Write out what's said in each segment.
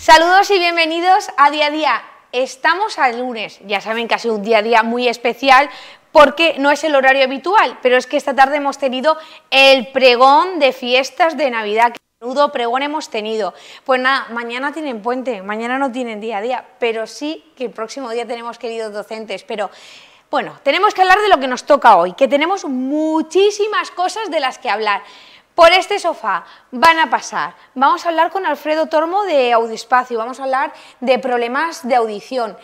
Saludos y bienvenidos a Día a Día. Estamos al lunes, ya saben que ha sido un día a día muy especial porque no es el horario habitual, pero es que esta tarde hemos tenido el pregón de fiestas de Navidad. Qué menudo pregón hemos tenido. Pues nada, mañana tienen puente, mañana no tienen día a día, pero sí que el próximo día tenemos queridos docentes, pero... Bueno, tenemos que hablar de lo que nos toca hoy, que tenemos muchísimas cosas de las que hablar. Por este sofá van a pasar, vamos a hablar con Alfredo Tormo de Audiespacio, vamos a hablar de problemas de audición,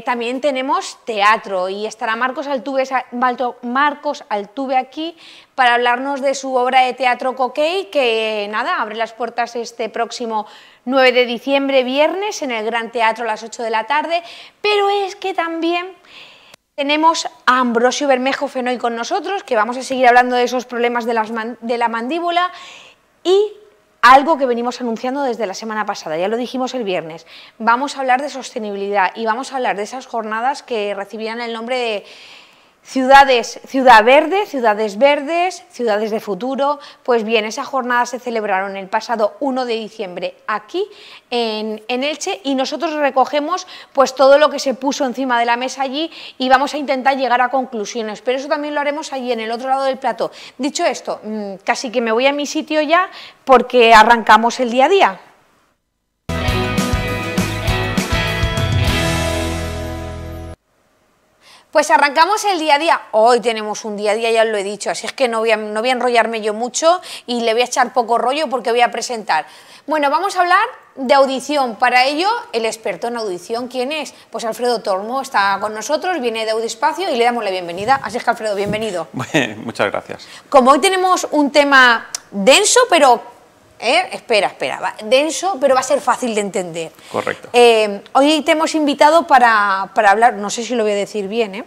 también tenemos teatro y estará Marcos Altuve aquí para hablarnos de su obra de teatro Coquey, que nada, abre las puertas este próximo 9 de diciembre, viernes, en el Gran Teatro a las 8 de la tarde, pero es que también... Tenemos a Ambrosio Bermejo Fenoy con nosotros, que vamos a seguir hablando de esos problemas de la mandíbula y algo que venimos anunciando desde la semana pasada, ya lo dijimos el viernes, vamos a hablar de sostenibilidad y vamos a hablar de esas jornadas que recibían el nombre de Ciudad Verde, Ciudades Verdes, Ciudades de Futuro. Pues bien, esas jornadas se celebraron el pasado 1 de diciembre aquí en Elche y nosotros recogemos pues todo lo que se puso encima de la mesa allí y vamos a intentar llegar a conclusiones, pero eso también lo haremos allí en el otro lado del plató. Dicho esto, casi que me voy a mi sitio ya porque arrancamos el día a día. Pues arrancamos el día a día. Hoy tenemos un día a día, ya lo he dicho, así es que no voy a enrollarme yo mucho y le voy a echar poco rollo porque voy a presentar. Bueno, vamos a hablar de audición. Para ello, el experto en audición, ¿quién es? Pues Alfredo Tormo está con nosotros, viene de Audiespacio y le damos la bienvenida. Así es que, Alfredo, bienvenido. Bueno, muchas gracias. Como hoy tenemos un tema denso, pero... denso, pero va a ser fácil de entender. Correcto. Hoy te hemos invitado para hablar, no sé si lo voy a decir bien,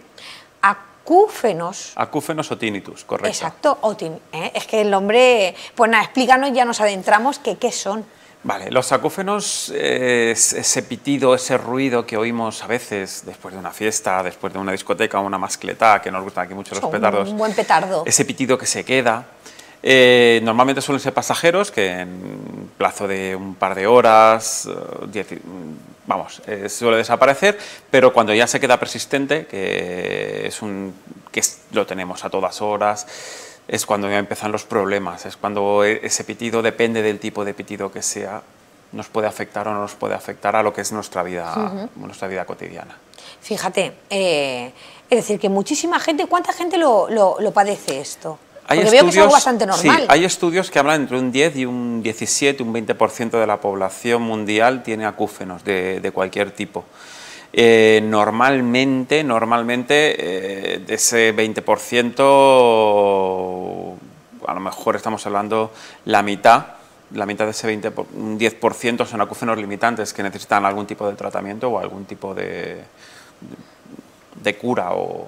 acúfenos. Acúfenos o tinnitus, correcto. Exacto, es que el nombre, pues nada, explícanos, ya nos adentramos, que qué son. Vale, los acúfenos es ese pitido, ese ruido que oímos a veces después de una fiesta, después de una discoteca o una mascletá, que nos gustan aquí mucho los petardos. Un buen petardo. Ese pitido que se queda. Normalmente suelen ser pasajeros que en plazo de un par de horas, suele desaparecer, pero cuando ya se queda persistente, que lo tenemos a todas horas, es cuando ya empiezan los problemas, es cuando ese pitido, depende del tipo de pitido que sea, nos puede afectar o no nos puede afectar a lo que es nuestra vida, nuestra vida cotidiana. Fíjate, es decir, que muchísima gente, ¿cuánta gente lo padece esto? Porque veo que es algo bastante normal. Sí, hay estudios que hablan entre un 10 y un 17, un 20% de la población mundial tiene acúfenos de cualquier tipo. Normalmente de ese 20%, a lo mejor estamos hablando la mitad de ese 10% son acúfenos limitantes que necesitan algún tipo de tratamiento o algún tipo de cura o...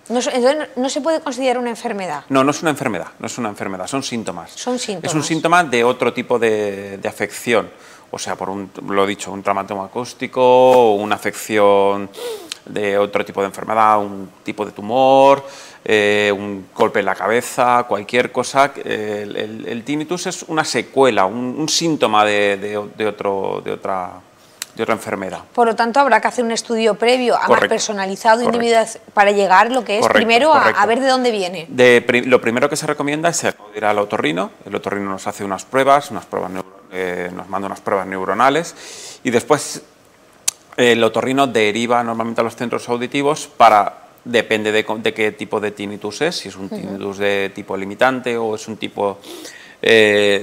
Entonces, ¿no se puede considerar una enfermedad? No, no es una enfermedad, son síntomas. Son síntomas. Es un síntoma de otro tipo de afección, o sea, lo he dicho, un traumatismo acústico, una afección de otro tipo de enfermedad, un tipo de tumor, un golpe en la cabeza, cualquier cosa. El tinnitus es una secuela, un síntoma de otra enfermedad. Por lo tanto, habrá que hacer un estudio previo, más personalizado, individual, para llegar a lo que es primero a ver de dónde viene. Lo primero que se recomienda es ir al otorrino. El otorrino nos hace unas pruebas nos manda unas pruebas neuronales y después el otorrino deriva normalmente a los centros auditivos depende de qué tipo de tinnitus es, si es un tinnitus de tipo limitante o es un tipo...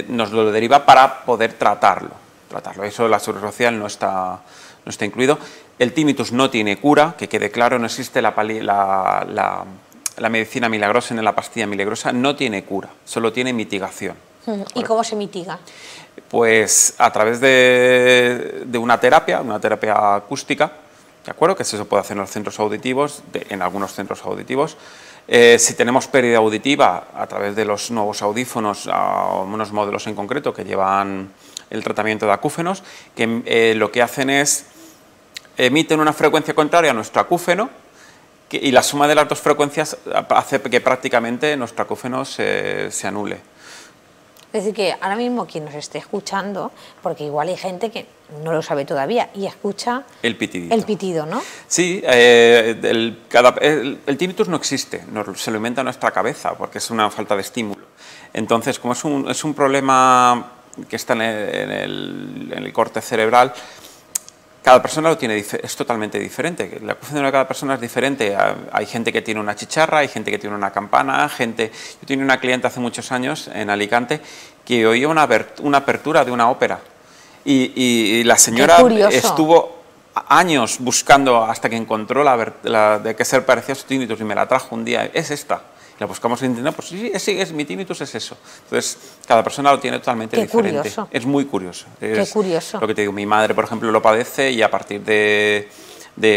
nos lo deriva para poder tratarlo. Eso la seguridad social no está incluido. El tinnitus no tiene cura, que quede claro, no existe la medicina milagrosa en la pastilla milagrosa, no tiene cura, solo tiene mitigación. ¿Y cómo se mitiga? Pues a través de una terapia acústica, ¿de acuerdo? Que eso se puede hacer en los centros auditivos, en algunos centros auditivos. Si tenemos pérdida auditiva, a través de los nuevos audífonos, unos modelos en concreto que llevan el tratamiento de acúfenos, que lo que hacen es emiten una frecuencia contraria a nuestro acúfeno y la suma de las dos frecuencias hace que prácticamente nuestro acúfeno se anule. Es decir, que ahora mismo quien nos esté escuchando, porque igual hay gente que no lo sabe todavía y escucha el pitidito. El pitido, ¿no? Sí, el tinnitus no existe, se lo inventa nuestra cabeza porque es una falta de estímulo. Entonces, como es un problema que está en el corte cerebral, cada persona lo tiene, es totalmente diferente. La acúfeno de cada persona es diferente. Hay gente que tiene una chicharra, hay gente que tiene una campana, Yo tenía una cliente hace muchos años en Alicante que oía una apertura de una ópera y la señora estuvo años buscando hasta que encontró de qué ser parecía su tinnitus y me la trajo un día. Es esta. La buscamos en internet, pues sí, mi tinnitus es eso. Entonces, cada persona lo tiene totalmente diferente. Curioso. Es muy curioso. Qué curioso. Lo que te digo, mi madre, por ejemplo, lo padece y a partir de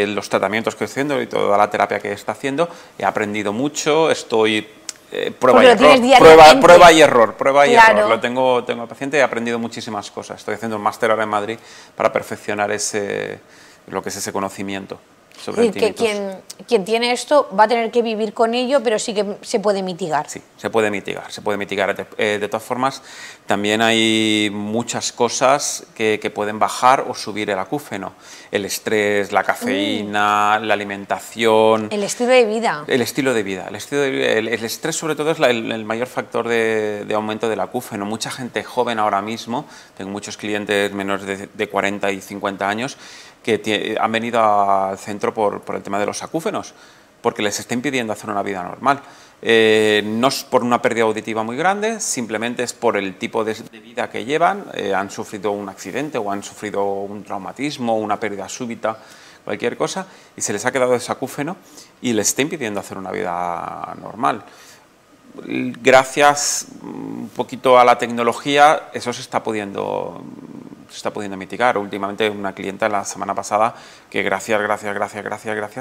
los tratamientos que estoy haciendo y toda la terapia que está haciendo, he aprendido mucho, prueba y error. Lo tengo paciente y he aprendido muchísimas cosas. Estoy haciendo un máster ahora en Madrid para perfeccionar lo que es ese conocimiento. Es decir, que quien tiene esto va a tener que vivir con ello, pero sí que se puede mitigar. Sí, se puede mitigar. De todas formas, también hay muchas cosas que pueden bajar o subir el acúfeno. El estrés, la cafeína, la alimentación... El estilo de vida. El estilo de vida. El estrés, sobre todo, es el mayor factor de aumento del acúfeno. Mucha gente joven ahora mismo, tengo muchos clientes menores de 40 y 50 años, que han venido al centro por el tema de los acúfenos, porque les está impidiendo hacer una vida normal. No es por una pérdida auditiva muy grande, simplemente es por el tipo de vida que llevan, han sufrido un accidente o han sufrido un traumatismo, una pérdida súbita, cualquier cosa, y se les ha quedado ese acúfeno y les está impidiendo hacer una vida normal. Gracias un poquito a la tecnología, eso se está pudiendo mitigar. Últimamente una clienta la semana pasada que gracias,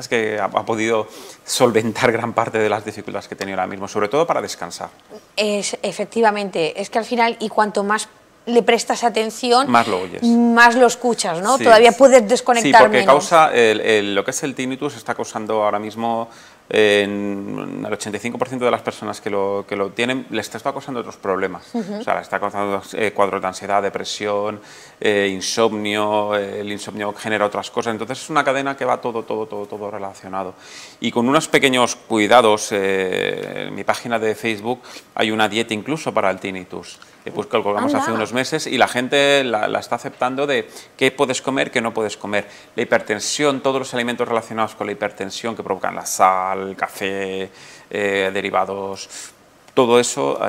que ha podido solventar gran parte de las dificultades que tenía ahora mismo, sobre todo para descansar. Efectivamente, es que al final, y cuanto más le prestas atención, más lo oyes. Más lo escuchas, ¿no? Sí, todavía puedes desconectar porque menos. Causa, lo que es el tinnitus está causando ahora mismo el 85% de las personas que lo tienen les está causando otros problemas. O sea, le está causando cuadros de ansiedad, depresión, insomnio, el insomnio genera otras cosas. Entonces es una cadena que va todo relacionado. Y con unos pequeños cuidados, en mi página de Facebook hay una dieta incluso para el tinnitus. Pues que lo colgamos hace unos meses y la gente la está aceptando de qué puedes comer, qué no puedes comer. La hipertensión, todos los alimentos relacionados con la hipertensión que provocan la sal, el café, derivados, todo eso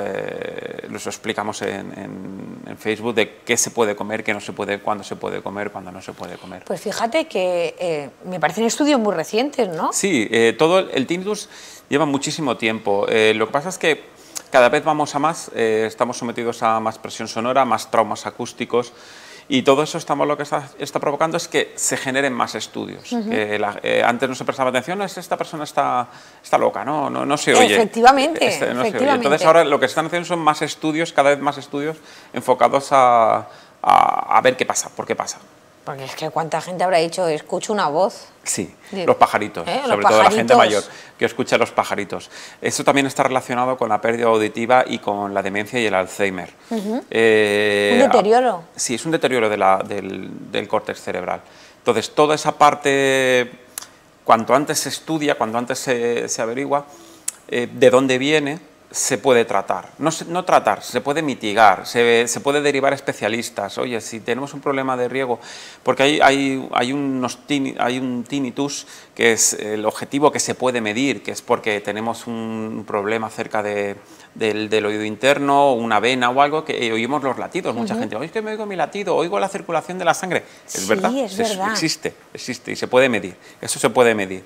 los explicamos en Facebook de qué se puede comer, qué no se puede, cuándo se puede comer, cuándo no se puede comer. Pues fíjate que me parecen estudios muy recientes, ¿no? Sí, todo el tinnitus lleva muchísimo tiempo. Lo que pasa es que cada vez vamos a más, estamos sometidos a más presión sonora, más traumas acústicos y todo eso lo que está provocando es que se generen más estudios. Antes no se prestaba atención, esta persona está loca, no se oye. Efectivamente, Se oye. Entonces ahora lo que están haciendo son más estudios, cada vez más estudios enfocados a ver qué pasa, por qué pasa. Porque es que cuánta gente habrá dicho, escucho una voz. Sí, los pajaritos, sobre todo la gente mayor que escucha los pajaritos. Eso también está relacionado con la pérdida auditiva y con la demencia y el Alzheimer. Un deterioro. Sí, es un deterioro del córtex cerebral. Entonces, toda esa parte, cuanto antes se estudia, cuanto antes se averigua de dónde viene, se puede tratar. No tratar, se puede mitigar, se puede derivar especialistas. Oye, si tenemos un problema de riego, porque hay un tinnitus que es el objetivo que se puede medir, que es porque tenemos un problema cerca del oído interno, una vena o algo, que oímos los latidos. Mucha gente, oye, es que me oigo mi latido, oigo la circulación de la sangre. Es verdad, existe y se puede medir, eso se puede medir.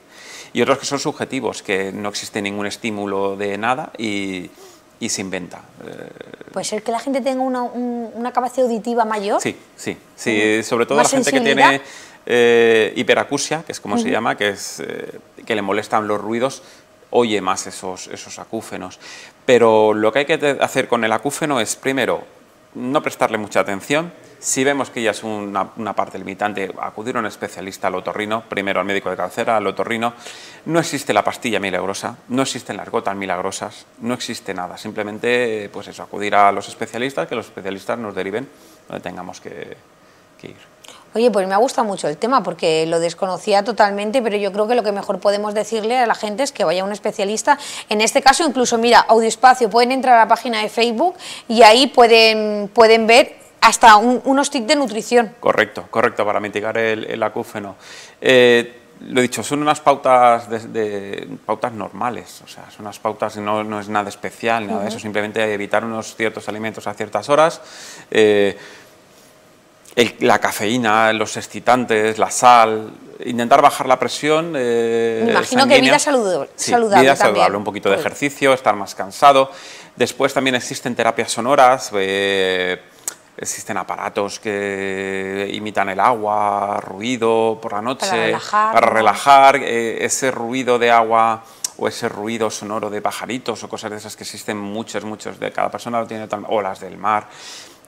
Y otros que son subjetivos, que no existe ningún estímulo de nada y se inventa. ¿Puede ser que la gente tenga una capacidad auditiva mayor? Sí, sobre todo la gente que tiene hiperacusia, que es como se llama, que le molestan los ruidos, oye más esos acúfenos. Pero lo que hay que hacer con el acúfeno es, primero, no prestarle mucha atención. Si vemos que ya es una parte limitante, acudir a un especialista, al otorrino, primero al médico de cabecera, al otorrino. No existe la pastilla milagrosa, no existen las gotas milagrosas, no existe nada. Simplemente, pues eso, acudir a los especialistas, que los especialistas nos deriven donde tengamos que ir. Oye, pues me ha gustado mucho el tema porque lo desconocía totalmente, pero yo creo que lo que mejor podemos decirle a la gente es que vaya a un especialista. En este caso, incluso, mira, Audioespacio, pueden entrar a la página de Facebook y ahí pueden ver hasta unos tips de nutrición. Correcto, para mitigar el acúfeno. Lo he dicho, son unas pautas pautas normales, o sea, son unas pautas, no es nada especial, nada de eso, simplemente evitar unos ciertos alimentos a ciertas horas. La cafeína, los excitantes, la sal, intentar bajar la presión. Me imagino sanguínea. que vida saludable. Sí, vida saludable, un poquito de ejercicio, estar más cansado. Después también existen terapias sonoras, existen aparatos que imitan el agua, ruido por la noche, para relajar ese ruido de agua o ese ruido sonoro de pajaritos o cosas de esas que existen muchos, de cada persona lo tiene, olas del mar,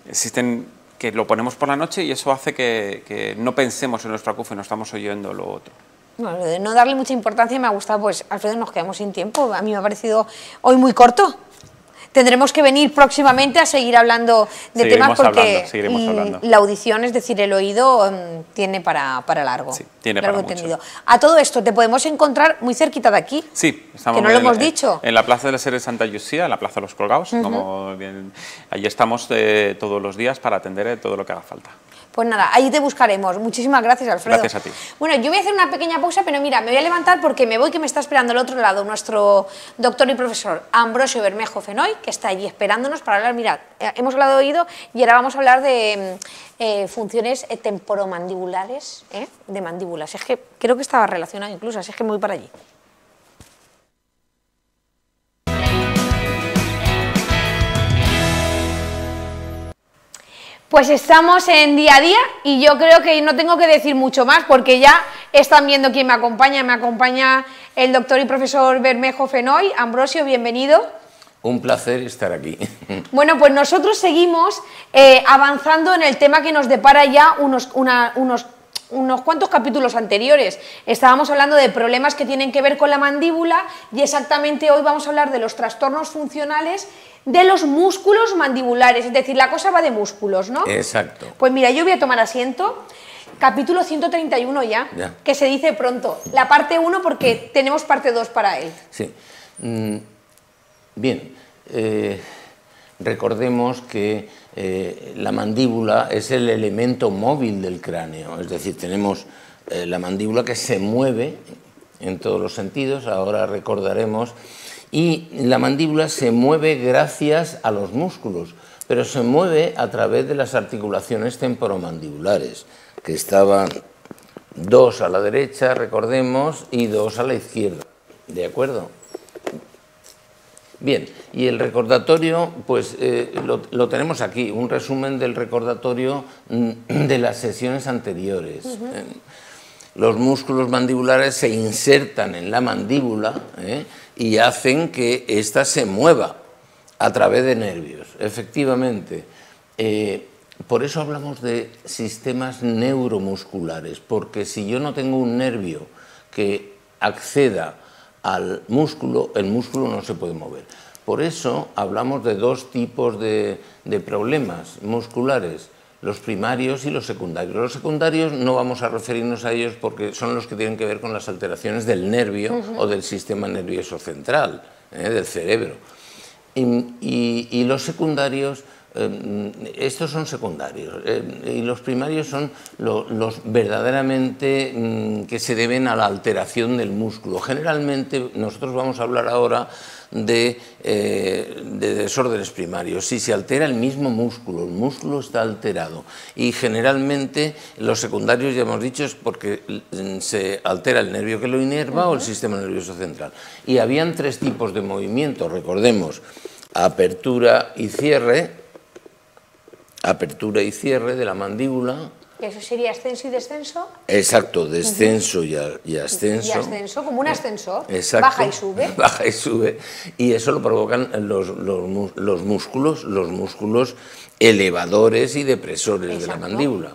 existen, que lo ponemos por la noche y eso hace que no pensemos en nuestro acúfeno, estamos oyendo lo otro. Bueno, de no darle mucha importancia me ha gustado, pues Alfredo, nos quedamos sin tiempo, a mí me ha parecido hoy muy corto. Tendremos que venir próximamente a seguir hablando de temas porque la audición, es decir, el oído, tiene para largo. Sí, tiene para mucho. A todo esto, ¿te podemos encontrar muy cerquita de aquí? Sí, estamos que no lo hemos dicho. En la Plaza de la Sede de Santa Lucía, en la Plaza de los Colgados. Allí estamos todos los días para atender todo lo que haga falta. Pues nada, ahí te buscaremos. Muchísimas gracias, Alfredo. Gracias a ti. Bueno, yo voy a hacer una pequeña pausa, pero mira, me voy a levantar porque me voy, que me está esperando al otro lado nuestro doctor y profesor Ambrosio Bermejo Fenoy, que está allí esperándonos para hablar. Mirad, hemos hablado de oído y ahora vamos a hablar de funciones temporomandibulares, de mandíbulas. Es que creo que estaba relacionado incluso, así es que me voy para allí. Pues estamos en día a día y yo creo que no tengo que decir mucho más porque ya están viendo quién me acompaña el doctor y profesor Bermejo Fenoy. Ambrosio, bienvenido. Un placer estar aquí. Bueno, pues nosotros seguimos avanzando en el tema que nos depara ya unos cuantos capítulos anteriores. Estábamos hablando de problemas que tienen que ver con la mandíbula y exactamente hoy vamos a hablar de los trastornos funcionales de los músculos mandibulares, es decir, la cosa va de músculos, ¿no? Exacto. Pues mira, yo voy a tomar asiento, capítulo 131 ya, que se dice pronto, la parte 1 porque tenemos parte 2 para él. Sí. Bien, recordemos que la mandíbula es el elemento móvil del cráneo, es decir, tenemos la mandíbula que se mueve en todos los sentidos, ahora recordaremos. Y la mandíbula se mueve gracias a los músculos, pero se mueve a través de las articulaciones temporomandibulares, que estaban 2 a la derecha, recordemos, y 2 a la izquierda. ¿De acuerdo? Bien, y el recordatorio, pues lo tenemos aquí, un resumen del recordatorio de las sesiones anteriores. Los músculos mandibulares se insertan en la mandíbula y hacen que ésta se mueva a través de nervios. Efectivamente, por eso hablamos de sistemas neuromusculares, porque si yo no tengo un nervio que acceda al músculo, el músculo no se puede mover. Por eso hablamos de 2 tipos de problemas musculares, los primarios y los secundarios. Los secundarios no vamos a referirnos a ellos porque son los que tienen que ver con las alteraciones del nervio o del sistema nervioso central, del cerebro. Y los secundarios, estos son secundarios, y los primarios son los verdaderamente que se deben a la alteración del músculo. Generalmente nosotros vamos a hablar ahora de desórdenes primarios. Si se altera el mismo músculo, el músculo está alterado, y generalmente los secundarios, ya hemos dicho, es porque se altera el nervio que lo inerva o el sistema nervioso central. Y habían 3 tipos de movimientos, recordemos: apertura y cierre de la mandíbula, ¿Eso sería ascenso y descenso? Exacto, descenso y ascenso. Y ascenso, como un ascensor. Exacto. Baja y sube. Baja y sube. Y eso lo provocan los músculos elevadores y depresores de la mandíbula.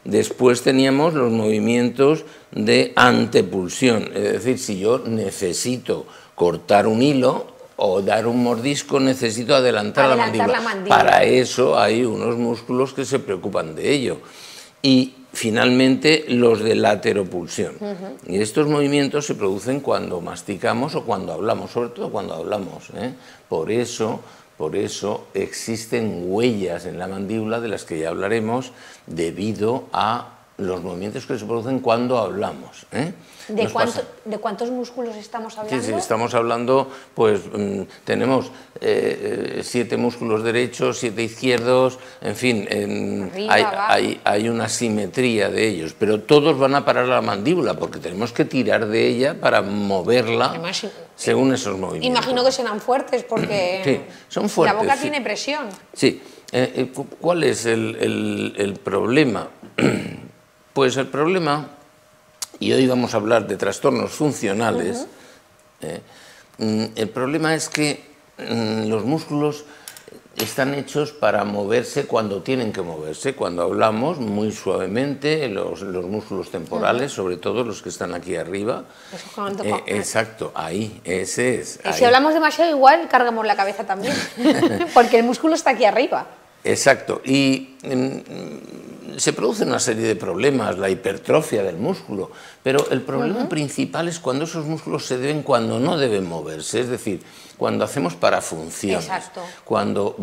Después teníamos los movimientos de antepulsión, es decir, si yo necesito cortar un hilo o dar un mordisco, necesito adelantar la mandíbula. Para eso hay unos músculos que se preocupan de ello. Y finalmente los de lateropulsión. Y estos movimientos se producen cuando masticamos o cuando hablamos, sobre todo cuando hablamos, ¿eh? Por eso existen huellas en la mandíbula, de las que ya hablaremos, debido a los movimientos que se producen cuando hablamos, ¿eh? ¿De cuántos músculos estamos hablando? Sí, estamos hablando, pues tenemos 7 músculos derechos, 7 izquierdos, en fin, hay una simetría de ellos, pero todos van a parar a la mandíbula, porque tenemos que tirar de ella para moverla. Además, según esos movimientos. Imagino que serán fuertes, porque sí, son fuertes, la boca tiene presión. Sí. ¿Cuál es el problema? Pues el problema, y hoy vamos a hablar de trastornos funcionales, el problema es que los músculos están hechos para moverse cuando tienen que moverse. Cuando hablamos, muy suavemente, los músculos temporales, sobre todo los que están aquí arriba. Exacto, ahí, ese es. Y si hablamos demasiado, igual cargamos la cabeza también, porque el músculo está aquí arriba. Exacto, y se produce una serie de problemas, la hipertrofia del músculo, pero el problema principal es cuando esos músculos se deben cuando no deben moverse, es decir, cuando hacemos parafunciones, cuando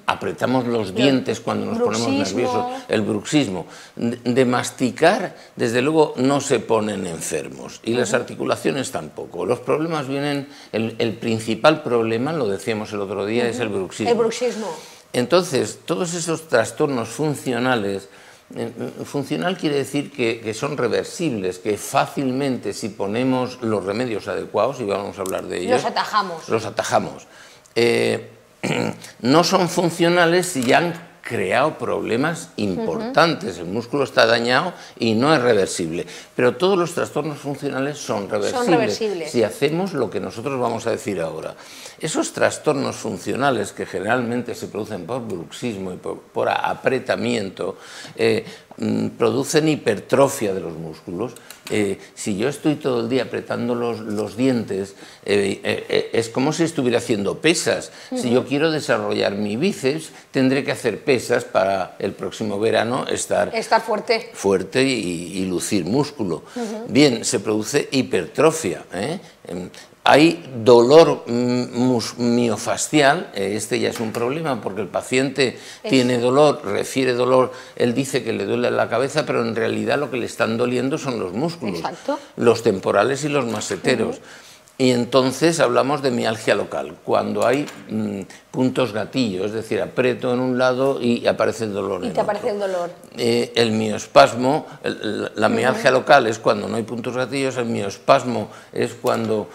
apretamos los dientes, cuando nos ponemos nerviosos, el bruxismo. De masticar, desde luego, no se ponen enfermos, y las articulaciones tampoco. Los problemas vienen, el principal problema, lo decíamos el otro día, es el bruxismo. El bruxismo. Entonces, todos esos trastornos funcionales, funcional quiere decir que son reversibles, que fácilmente, si ponemos los remedios adecuados, y vamos a hablar de ellos, los atajamos. No son funcionales si ya han creado problemas importantes, el músculo está dañado y no es reversible, pero todos los trastornos funcionales son reversibles si hacemos lo que nosotros vamos a decir ahora. Esos trastornos funcionales, que generalmente se producen por bruxismo y por apretamiento, producen hipertrofia de los músculos. Si yo estoy todo el día apretando los dientes, es como si estuviera haciendo pesas. Si yo quiero desarrollar mi bíceps, tendré que hacer pesas para el próximo verano estar fuerte y lucir músculo. Bien, se produce hipertrofia, hay dolor miofascial, este ya es un problema porque el paciente tiene dolor, refiere dolor, él dice que le duele la cabeza, pero en realidad lo que le están doliendo son los músculos, los temporales y los maseteros. Y entonces hablamos de mialgia local, cuando hay puntos gatillo, es decir, aprieto en un lado y aparece el dolor en otro. Aparece el dolor. El miospasmo, la mialgia local es cuando no hay puntos gatillos, el miospasmo es cuando,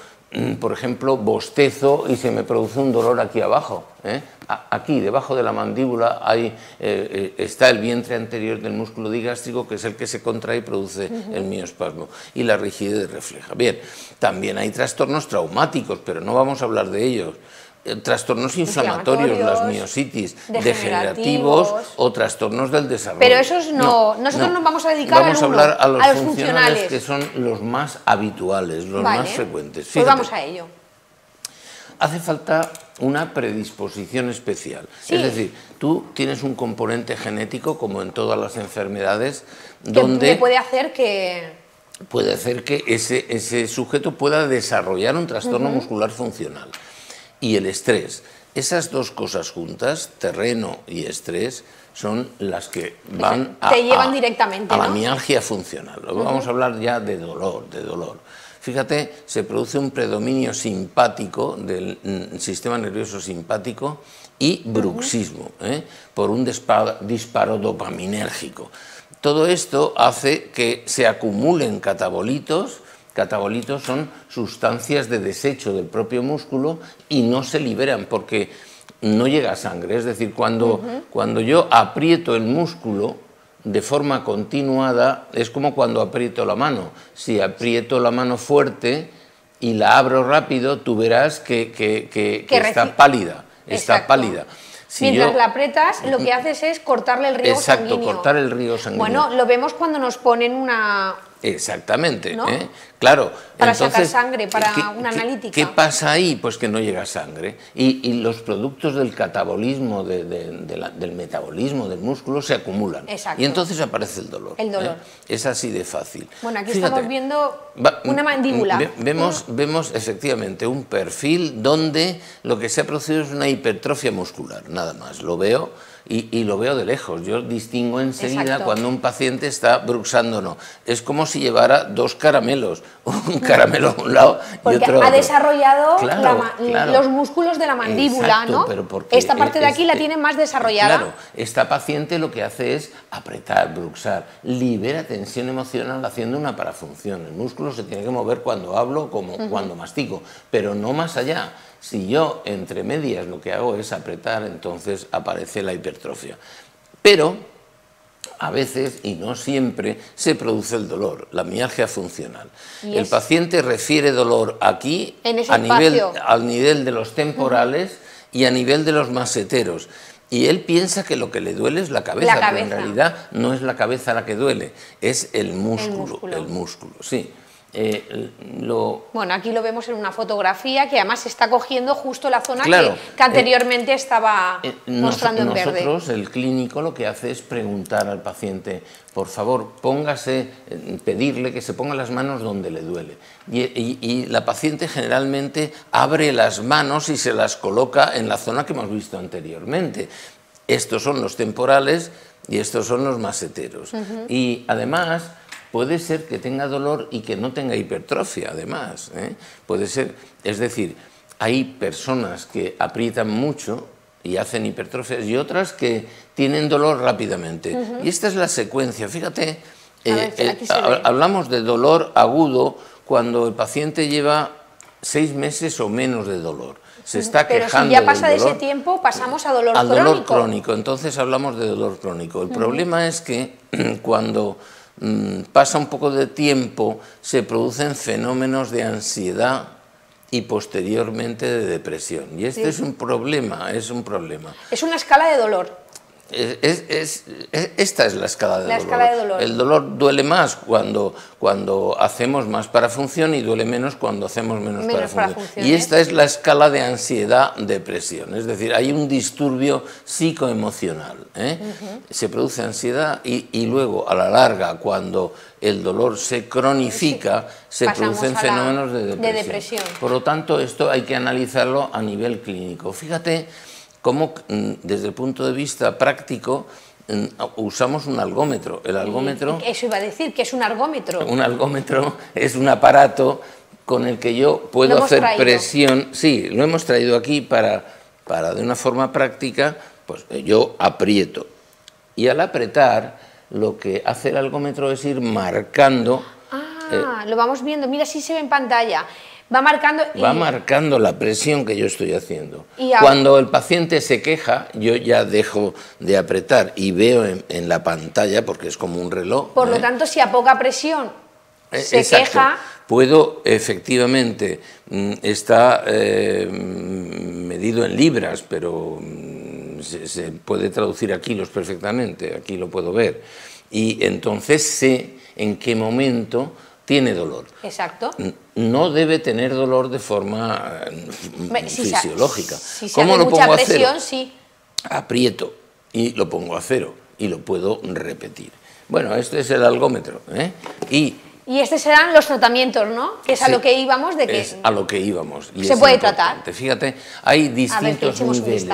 por ejemplo, bostezo y se me produce un dolor aquí abajo. Aquí, debajo de la mandíbula, está el vientre anterior del músculo digástrico, que es el que se contrae y produce el miospasmo, y la rigidez refleja. Bien, también hay trastornos traumáticos, pero no vamos a hablar de ellos. Trastornos inflamatorios, las miositis, degenerativos o trastornos del desarrollo. Pero esos nosotros nos vamos a dedicar a hablar a los funcionales, que son los más habituales, los más frecuentes. Fíjate, pues vamos a ello. Hace falta una predisposición especial. Es decir, tú tienes un componente genético, como en todas las enfermedades, donde puede hacer que ese sujeto pueda desarrollar un trastorno muscular funcional. Y el estrés, esas dos cosas juntas, terreno y estrés, son las que van llevan directamente, a la mialgia funcional. Luego vamos a hablar ya de dolor. Fíjate, se produce un predominio simpático del sistema nervioso simpático y bruxismo, por un disparo dopaminérgico. Todo esto hace que se acumulen catabolitos. Catabolitos son sustancias de desecho del propio músculo y no se liberan porque no llega sangre. Es decir, cuando yo aprieto el músculo, de forma continuada es como cuando aprieto la mano. Si aprieto la mano fuerte y la abro rápido, tú verás que está pálida. Está pálida. Si mientras la aprietas, lo que haces es cortarle el riego sanguíneo. Exacto, cortar el riego sanguíneo. Bueno, lo vemos cuando nos ponen una... Exactamente, ¿no? Claro. Para sacar sangre, para una analítica. ¿Qué pasa ahí? Pues que no llega sangre. Y los productos del catabolismo, del metabolismo del músculo se acumulan. Exacto. Y entonces aparece el dolor. El dolor. Es así de fácil. Bueno, aquí Fíjate, estamos viendo una mandíbula. Vemos efectivamente un perfil donde lo que se ha producido es una hipertrofia muscular, nada más. Lo veo y lo veo de lejos. Yo distingo enseguida Exacto. cuando un paciente está bruxando o no. Es como si llevara dos caramelos, un caramelo a un lado y otro a otro. Ha desarrollado Claro. los músculos de la mandíbula, Exacto, ¿no? pero porque esta parte de aquí la tiene más desarrollada. Claro, esta paciente lo que hace es apretar, bruxar, libera tensión emocional haciendo una parafunción. El músculo se tiene que mover cuando hablo, como cuando mastico, pero no más allá. Si yo entre medias lo que hago es apretar, entonces aparece la hipertrofia. Pero a veces, y no siempre, se produce el dolor, la mialgia funcional. El paciente refiere dolor aquí al nivel de los temporales y a nivel de los maseteros. Y él piensa que lo que le duele es la cabeza, pero en realidad no es la cabeza la que duele, es el músculo. Sí. Bueno, aquí lo vemos en una fotografía que además está cogiendo justo la zona claro, que anteriormente estaba mostrando en verde. Nosotros, el clínico, lo que hace es preguntar al paciente, por favor, pedirle que se ponga las manos donde le duele. Y la paciente generalmente abre las manos y se las coloca en la zona que hemos visto anteriormente. Estos son los temporales y estos son los maseteros. Y además puede ser que tenga dolor y que no tenga hipertrofia, además. Puede ser, es decir, hay personas que aprietan mucho y hacen hipertrofias y otras que tienen dolor rápidamente. Y esta es la secuencia. Fíjate, hablamos de dolor agudo cuando el paciente lleva 6 meses o menos de dolor. Se está quejando. Pero si ya pasa de ese tiempo, pasamos a dolor crónico. Al dolor crónico, entonces hablamos de dolor crónico. El problema es que cuando pasa un poco de tiempo, se producen fenómenos de ansiedad y posteriormente de depresión. Y este es un problema, Es una escala de dolor. Esta es la escala de dolor. El dolor duele más cuando hacemos más parafunción y duele menos cuando hacemos menos parafunción. Y esta es la escala de ansiedad-depresión, es decir, hay un disturbio psicoemocional. Se produce ansiedad y luego, a la larga, cuando el dolor se cronifica, se producen fenómenos de depresión. Por lo tanto, esto hay que analizarlo a nivel clínico. Fíjate cómo desde el punto de vista práctico usamos un algómetro. El algómetro... Eso iba a decir, ¿qué es un algómetro? Un algómetro es un aparato con el que yo puedo hacer presión. Sí, lo hemos traído aquí para de una forma práctica, pues yo aprieto. Y al apretar, lo que hace el algómetro es ir marcando... lo vamos viendo, mira si se ve en pantalla. Va marcando la presión que yo estoy haciendo. Cuando el paciente se queja, yo ya dejo de apretar y veo en la pantalla, porque es como un reloj. Por lo tanto, si a poca presión se queja... Puedo, efectivamente, está medido en libras, pero se puede traducir a kilos perfectamente, aquí lo puedo ver. Y entonces sé en qué momento tiene dolor. Exacto. No debe tener dolor de forma fisiológica. Si se hace mucha presión, sí. Aprieto y lo pongo a 0 y lo puedo repetir. Bueno, este es el algómetro. Y estos serán los tratamientos, ¿no? Que es a lo que íbamos. Es a lo que íbamos. Y se puede tratar. Fíjate, hay distintos niveles.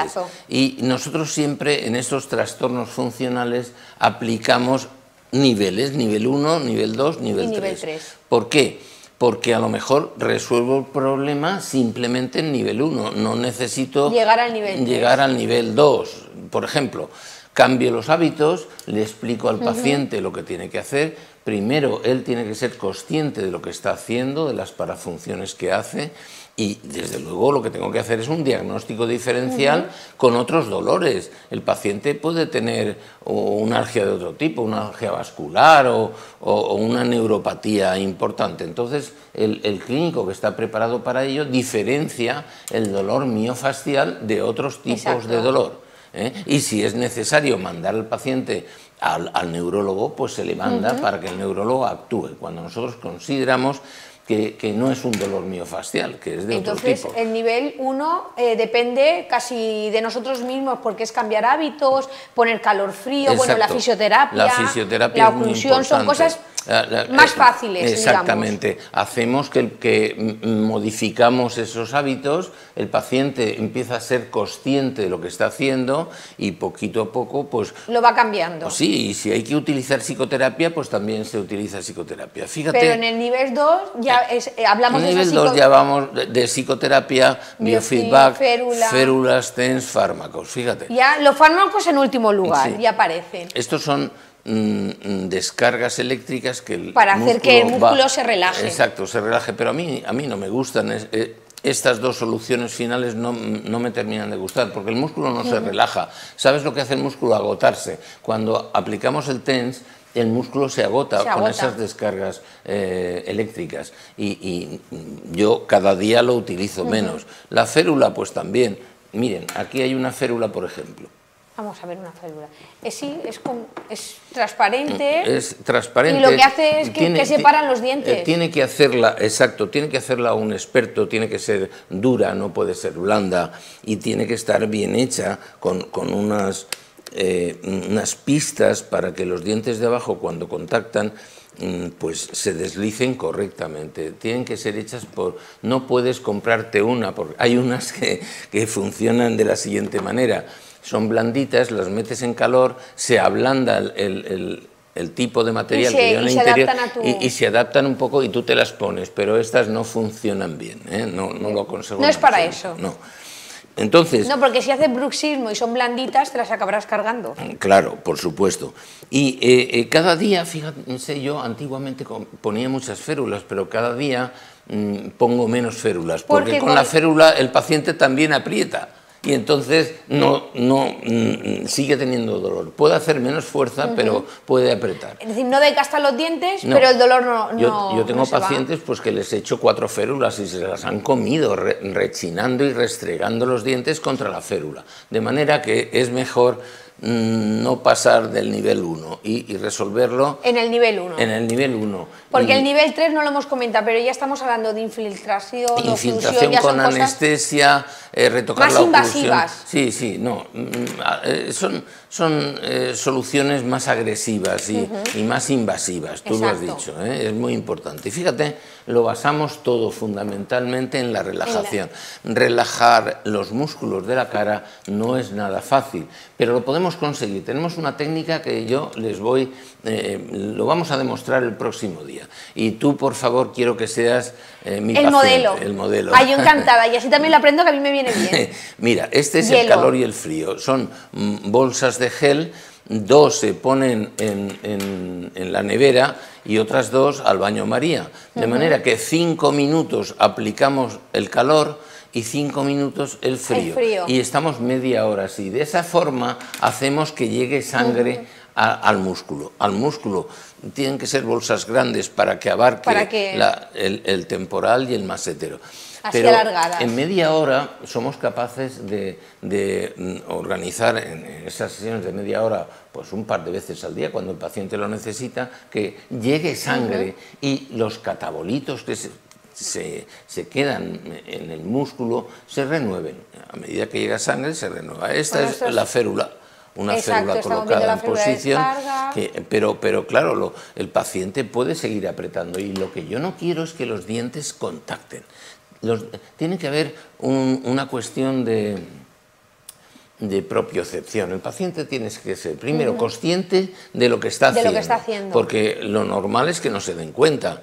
Y nosotros siempre en estos trastornos funcionales aplicamos niveles, nivel 1, nivel 2, nivel 3. ¿Por qué? Porque a lo mejor resuelvo el problema simplemente en nivel 1, no necesito llegar al nivel 2. Por ejemplo, cambio los hábitos, le explico al paciente lo que tiene que hacer. Primero, él tiene que ser consciente de lo que está haciendo, de las parafunciones que hace, Y desde luego lo que tengo que hacer es un diagnóstico diferencial con otros dolores. El paciente puede tener una alergia de otro tipo, una alergia vascular o una neuropatía importante. Entonces el clínico que está preparado para ello diferencia el dolor miofascial de otros tipos de dolor. Y si es necesario mandar al paciente al neurólogo, pues se le manda para que el neurólogo actúe. Cuando nosotros consideramos que no es un dolor miofascial, que es de otro tipo. Entonces, el nivel 1 depende casi de nosotros mismos, porque es cambiar hábitos, poner calor-frío, Exacto. bueno, la fisioterapia, la oclusión, son cosas más fáciles, exactamente. digamos. Hacemos que modificamos esos hábitos, el paciente empieza a ser consciente de lo que está haciendo y poquito a poco pues lo va cambiando. Pues sí, y si hay que utilizar psicoterapia, pues también se utiliza psicoterapia. Fíjate. Pero en el nivel 2 ya hablamos de en el nivel 2 ya vamos de psicoterapia, biofeedback, férulas, TENS, fármacos, fíjate. Ya los fármacos en último lugar, ya aparecen. Estos son descargas eléctricas que para hacer que el músculo se relaje. Exacto, se relaje, pero a mí no me gustan. Estas dos soluciones finales no me terminan de gustar, porque el músculo no se relaja. ¿Sabes lo que hace el músculo? Agotarse. Cuando aplicamos el TENS, el músculo se agota con esas descargas eléctricas y yo cada día lo utilizo menos. La férula pues también. Miren, aquí hay una férula, por ejemplo. Vamos a ver una férula. Sí, es transparente. Es transparente. Y lo que hace es que separan los dientes. Tiene que hacerla, exacto, tiene que hacerla un experto, tiene que ser dura, no puede ser blanda y tiene que estar bien hecha con unas pistas para que los dientes de abajo cuando contactan pues se deslicen correctamente. Tienen que ser hechas por... No puedes comprarte una, porque hay unas que funcionan de la siguiente manera. Son blanditas, las metes en calor, se ablanda el tipo de material que lleva en el interior y se adaptan un poco y tú te las pones, pero estas no funcionan bien, no lo aconsejo. No es para eso. No. Entonces, no, porque si haces bruxismo y son blanditas, te las acabarás cargando. Claro, por supuesto. Y cada día, fíjense, yo antiguamente ponía muchas férulas, pero cada día pongo menos férulas, porque con la férula el paciente también aprieta. Y entonces sigue teniendo dolor. Puede hacer menos fuerza, pero puede apretar. Es decir, no desgastan los dientes, pero el dolor no. Yo tengo pacientes pues, que les echo 4 férulas y se las han comido, rechinando y restregando los dientes contra la férula. De manera que es mejor no pasar del nivel 1 y resolverlo en el nivel 1. En el nivel 1. Porque el nivel 3 no lo hemos comentado, pero ya estamos hablando de infiltración oclusión con anestesia, retocar la oclusión. Más invasivas. Sí, no. Son soluciones más agresivas y más invasivas, tú lo has dicho, es muy importante. Y fíjate, lo basamos todo fundamentalmente en la relajación. Relajar los músculos de la cara no es nada fácil, pero lo podemos conseguir. Tenemos una técnica que yo les voy, lo vamos a demostrar el próximo día. Y tú, por favor, quiero que seas mi paciente. El modelo. Ay, yo encantada, y así también lo aprendo, que a mí me viene bien. Mira, este es el calor y el frío. Son bolsas de gel, 2 se ponen en la nevera y otras 2 al baño María. De manera que 5 minutos aplicamos el calor y 5 minutos el frío. Y estamos media hora así. De esa forma hacemos que llegue sangre al músculo. Al músculo tienen que ser bolsas grandes para que abarque el temporal y el masetero. Pero alargadas. En media hora somos capaces de organizar en esas sesiones de media hora, pues un par de veces al día, cuando el paciente lo necesita, que llegue sangre y los catabolitos que se quedan en el músculo se renueven. A medida que llega sangre se renueva. Esta es la férula. Una férula colocada en posición, pero claro, el paciente puede seguir apretando y lo que yo no quiero es que los dientes contacten. Tiene que haber una cuestión de propiocepción. El paciente tiene que ser primero consciente de lo que está haciendo, porque lo normal es que no se den cuenta.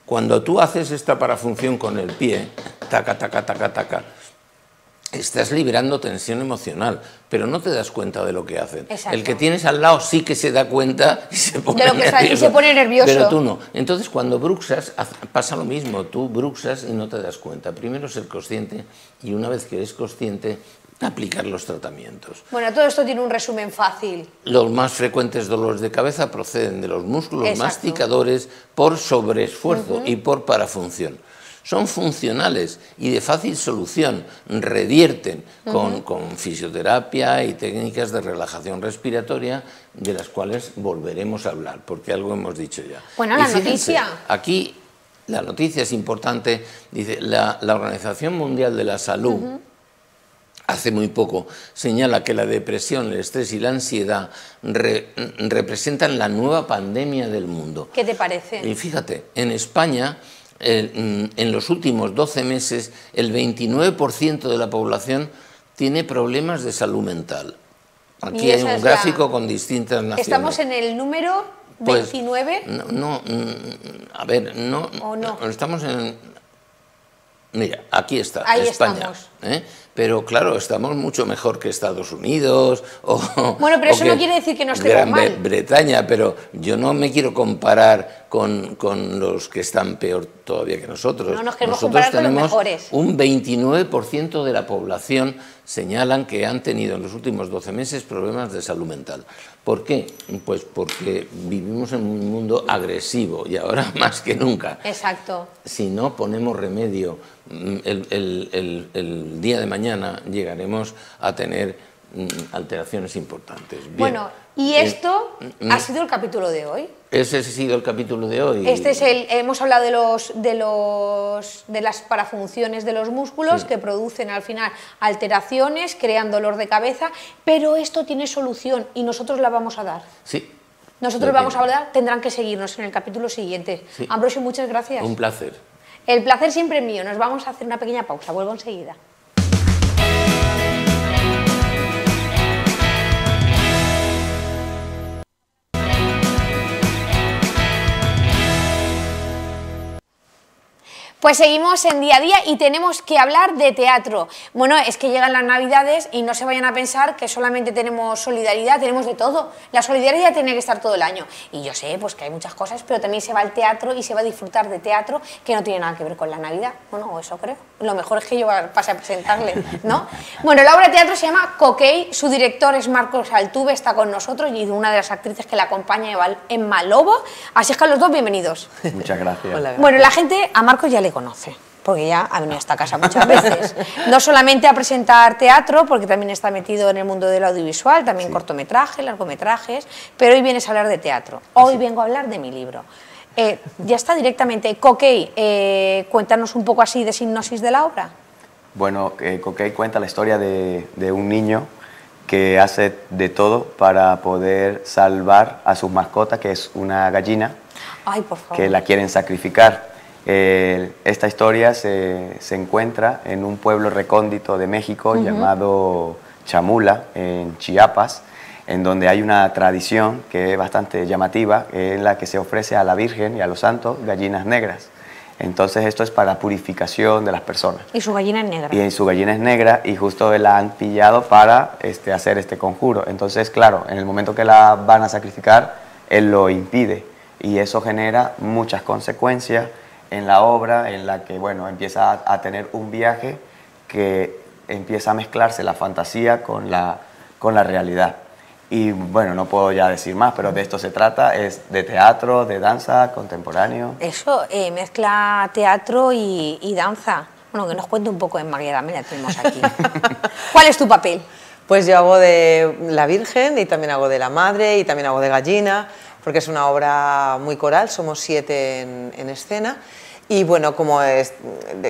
Cuando tú haces esta parafunción con el pie, taca, taca, taca, taca, estás liberando tensión emocional, pero no te das cuenta de lo que hacen. Exacto. El que tienes al lado sí que se da cuenta y se pone de lo que nervioso, y se pone nervioso. pero tú no. Entonces, cuando bruxas, pasa lo mismo. Tú bruxas y no te das cuenta. Primero ser consciente y una vez que eres consciente, aplicar los tratamientos. Bueno, todo esto tiene un resumen fácil. Los más frecuentes dolores de cabeza proceden de los músculos Exacto. masticadores por sobreesfuerzo y por parafunción. Son funcionales y de fácil solución, revierten con fisioterapia y técnicas de relajación respiratoria, de las cuales volveremos a hablar, porque algo hemos dicho ya. Bueno, Y la fíjense, noticia. Aquí la noticia es importante, dice la Organización Mundial de la Salud, hace muy poco, señala que la depresión, el estrés y la ansiedad representan la nueva pandemia del mundo. ¿Qué te parece? Y fíjate, en España, en los últimos 12 meses, el 29% de la población tiene problemas de salud mental. Aquí hay un gráfico con distintas naciones. ¿Estamos en el número 29? Pues, no, a ver, no, ¿O no? Estamos en... Mira, aquí está, Ahí España. estamos. Pero claro, estamos mucho mejor que Estados Unidos o... Bueno, pero o eso que no quiere decir que no estemos Gran mal. Bretaña, pero yo no me quiero comparar con los que están peor todavía que nosotros. No nos queremos Nosotros comparar con los tenemos mejores. un 29% de la población señalan que han tenido en los últimos 12 meses problemas de salud mental. ¿Por qué? Pues porque vivimos en un mundo agresivo y ahora más que nunca. Exacto. Si no ponemos remedio, el día de mañana llegaremos a tener alteraciones importantes. Bien. Bueno, y esto ha sido el capítulo de hoy. Ese ha sido el capítulo de hoy. Este es hemos hablado de las parafunciones de los músculos que producen al final alteraciones, crean dolor de cabeza, pero esto tiene solución y nosotros la vamos a dar. Sí. Nosotros vamos a hablar, tendrán que seguirnos en el capítulo siguiente. Sí. Ambrosio, muchas gracias. Un placer. El placer siempre es mío. Nos vamos a hacer una pequeña pausa. Vuelvo enseguida. Pues seguimos en día a día y tenemos que hablar de teatro. Bueno, es que llegan las Navidades y no se vayan a pensar que solamente tenemos solidaridad, tenemos de todo. La solidaridad tiene que estar todo el año. Y yo sé pues que hay muchas cosas, pero también se va al teatro y se va a disfrutar de teatro que no tiene nada que ver con la Navidad. Bueno, eso creo. Lo mejor es que yo pase a presentarle, ¿no? Bueno, la obra de teatro se llama Coquei, su director es Marcos Altuve, está con nosotros y una de las actrices que la acompaña es Emma Lobo. Así es que a los dos, bienvenidos. Muchas gracias. Hola. Bueno, la gente a Marcos ya le conoce, porque ya ha venido a esta casa muchas veces. No solamente a presentar teatro, porque también está metido en el mundo del audiovisual, también cortometrajes, largometrajes, pero hoy vienes a hablar de teatro. Hoy vengo a hablar de mi libro. Ya está directamente. Coquei, cuéntanos un poco así de sinopsis de la obra. Bueno, Coquei cuenta la historia de un niño que hace de todo para poder salvar a su mascota, que es una gallina, Ay, por favor. que la quieren sacrificar. Esta historia se encuentra en un pueblo recóndito de México llamado Chamula, en Chiapas, en donde hay una tradición que es bastante llamativa, en la que se ofrece a la Virgen y a los santos gallinas negras. Entonces esto es para purificación de las personas. Y su gallina es negra. Y su gallina es negra y justo la han pillado para hacer este conjuro. Entonces, claro, en el momento que la van a sacrificar, él lo impide y eso genera muchas consecuencias en la obra, en la que, bueno, empieza a tener un viaje que empieza a mezclarse la fantasía con la realidad. Y bueno, no puedo ya decir más, pero de esto se trata, es de teatro, de danza, contemporáneo. Eso, mezcla teatro y danza. Bueno, que nos cuente un poco de María Damián, la tenemos aquí. ¿Cuál es tu papel? Pues yo hago de la Virgen y también hago de la Madre y también hago de gallina, porque es una obra muy coral, somos 7 en escena. Y bueno, como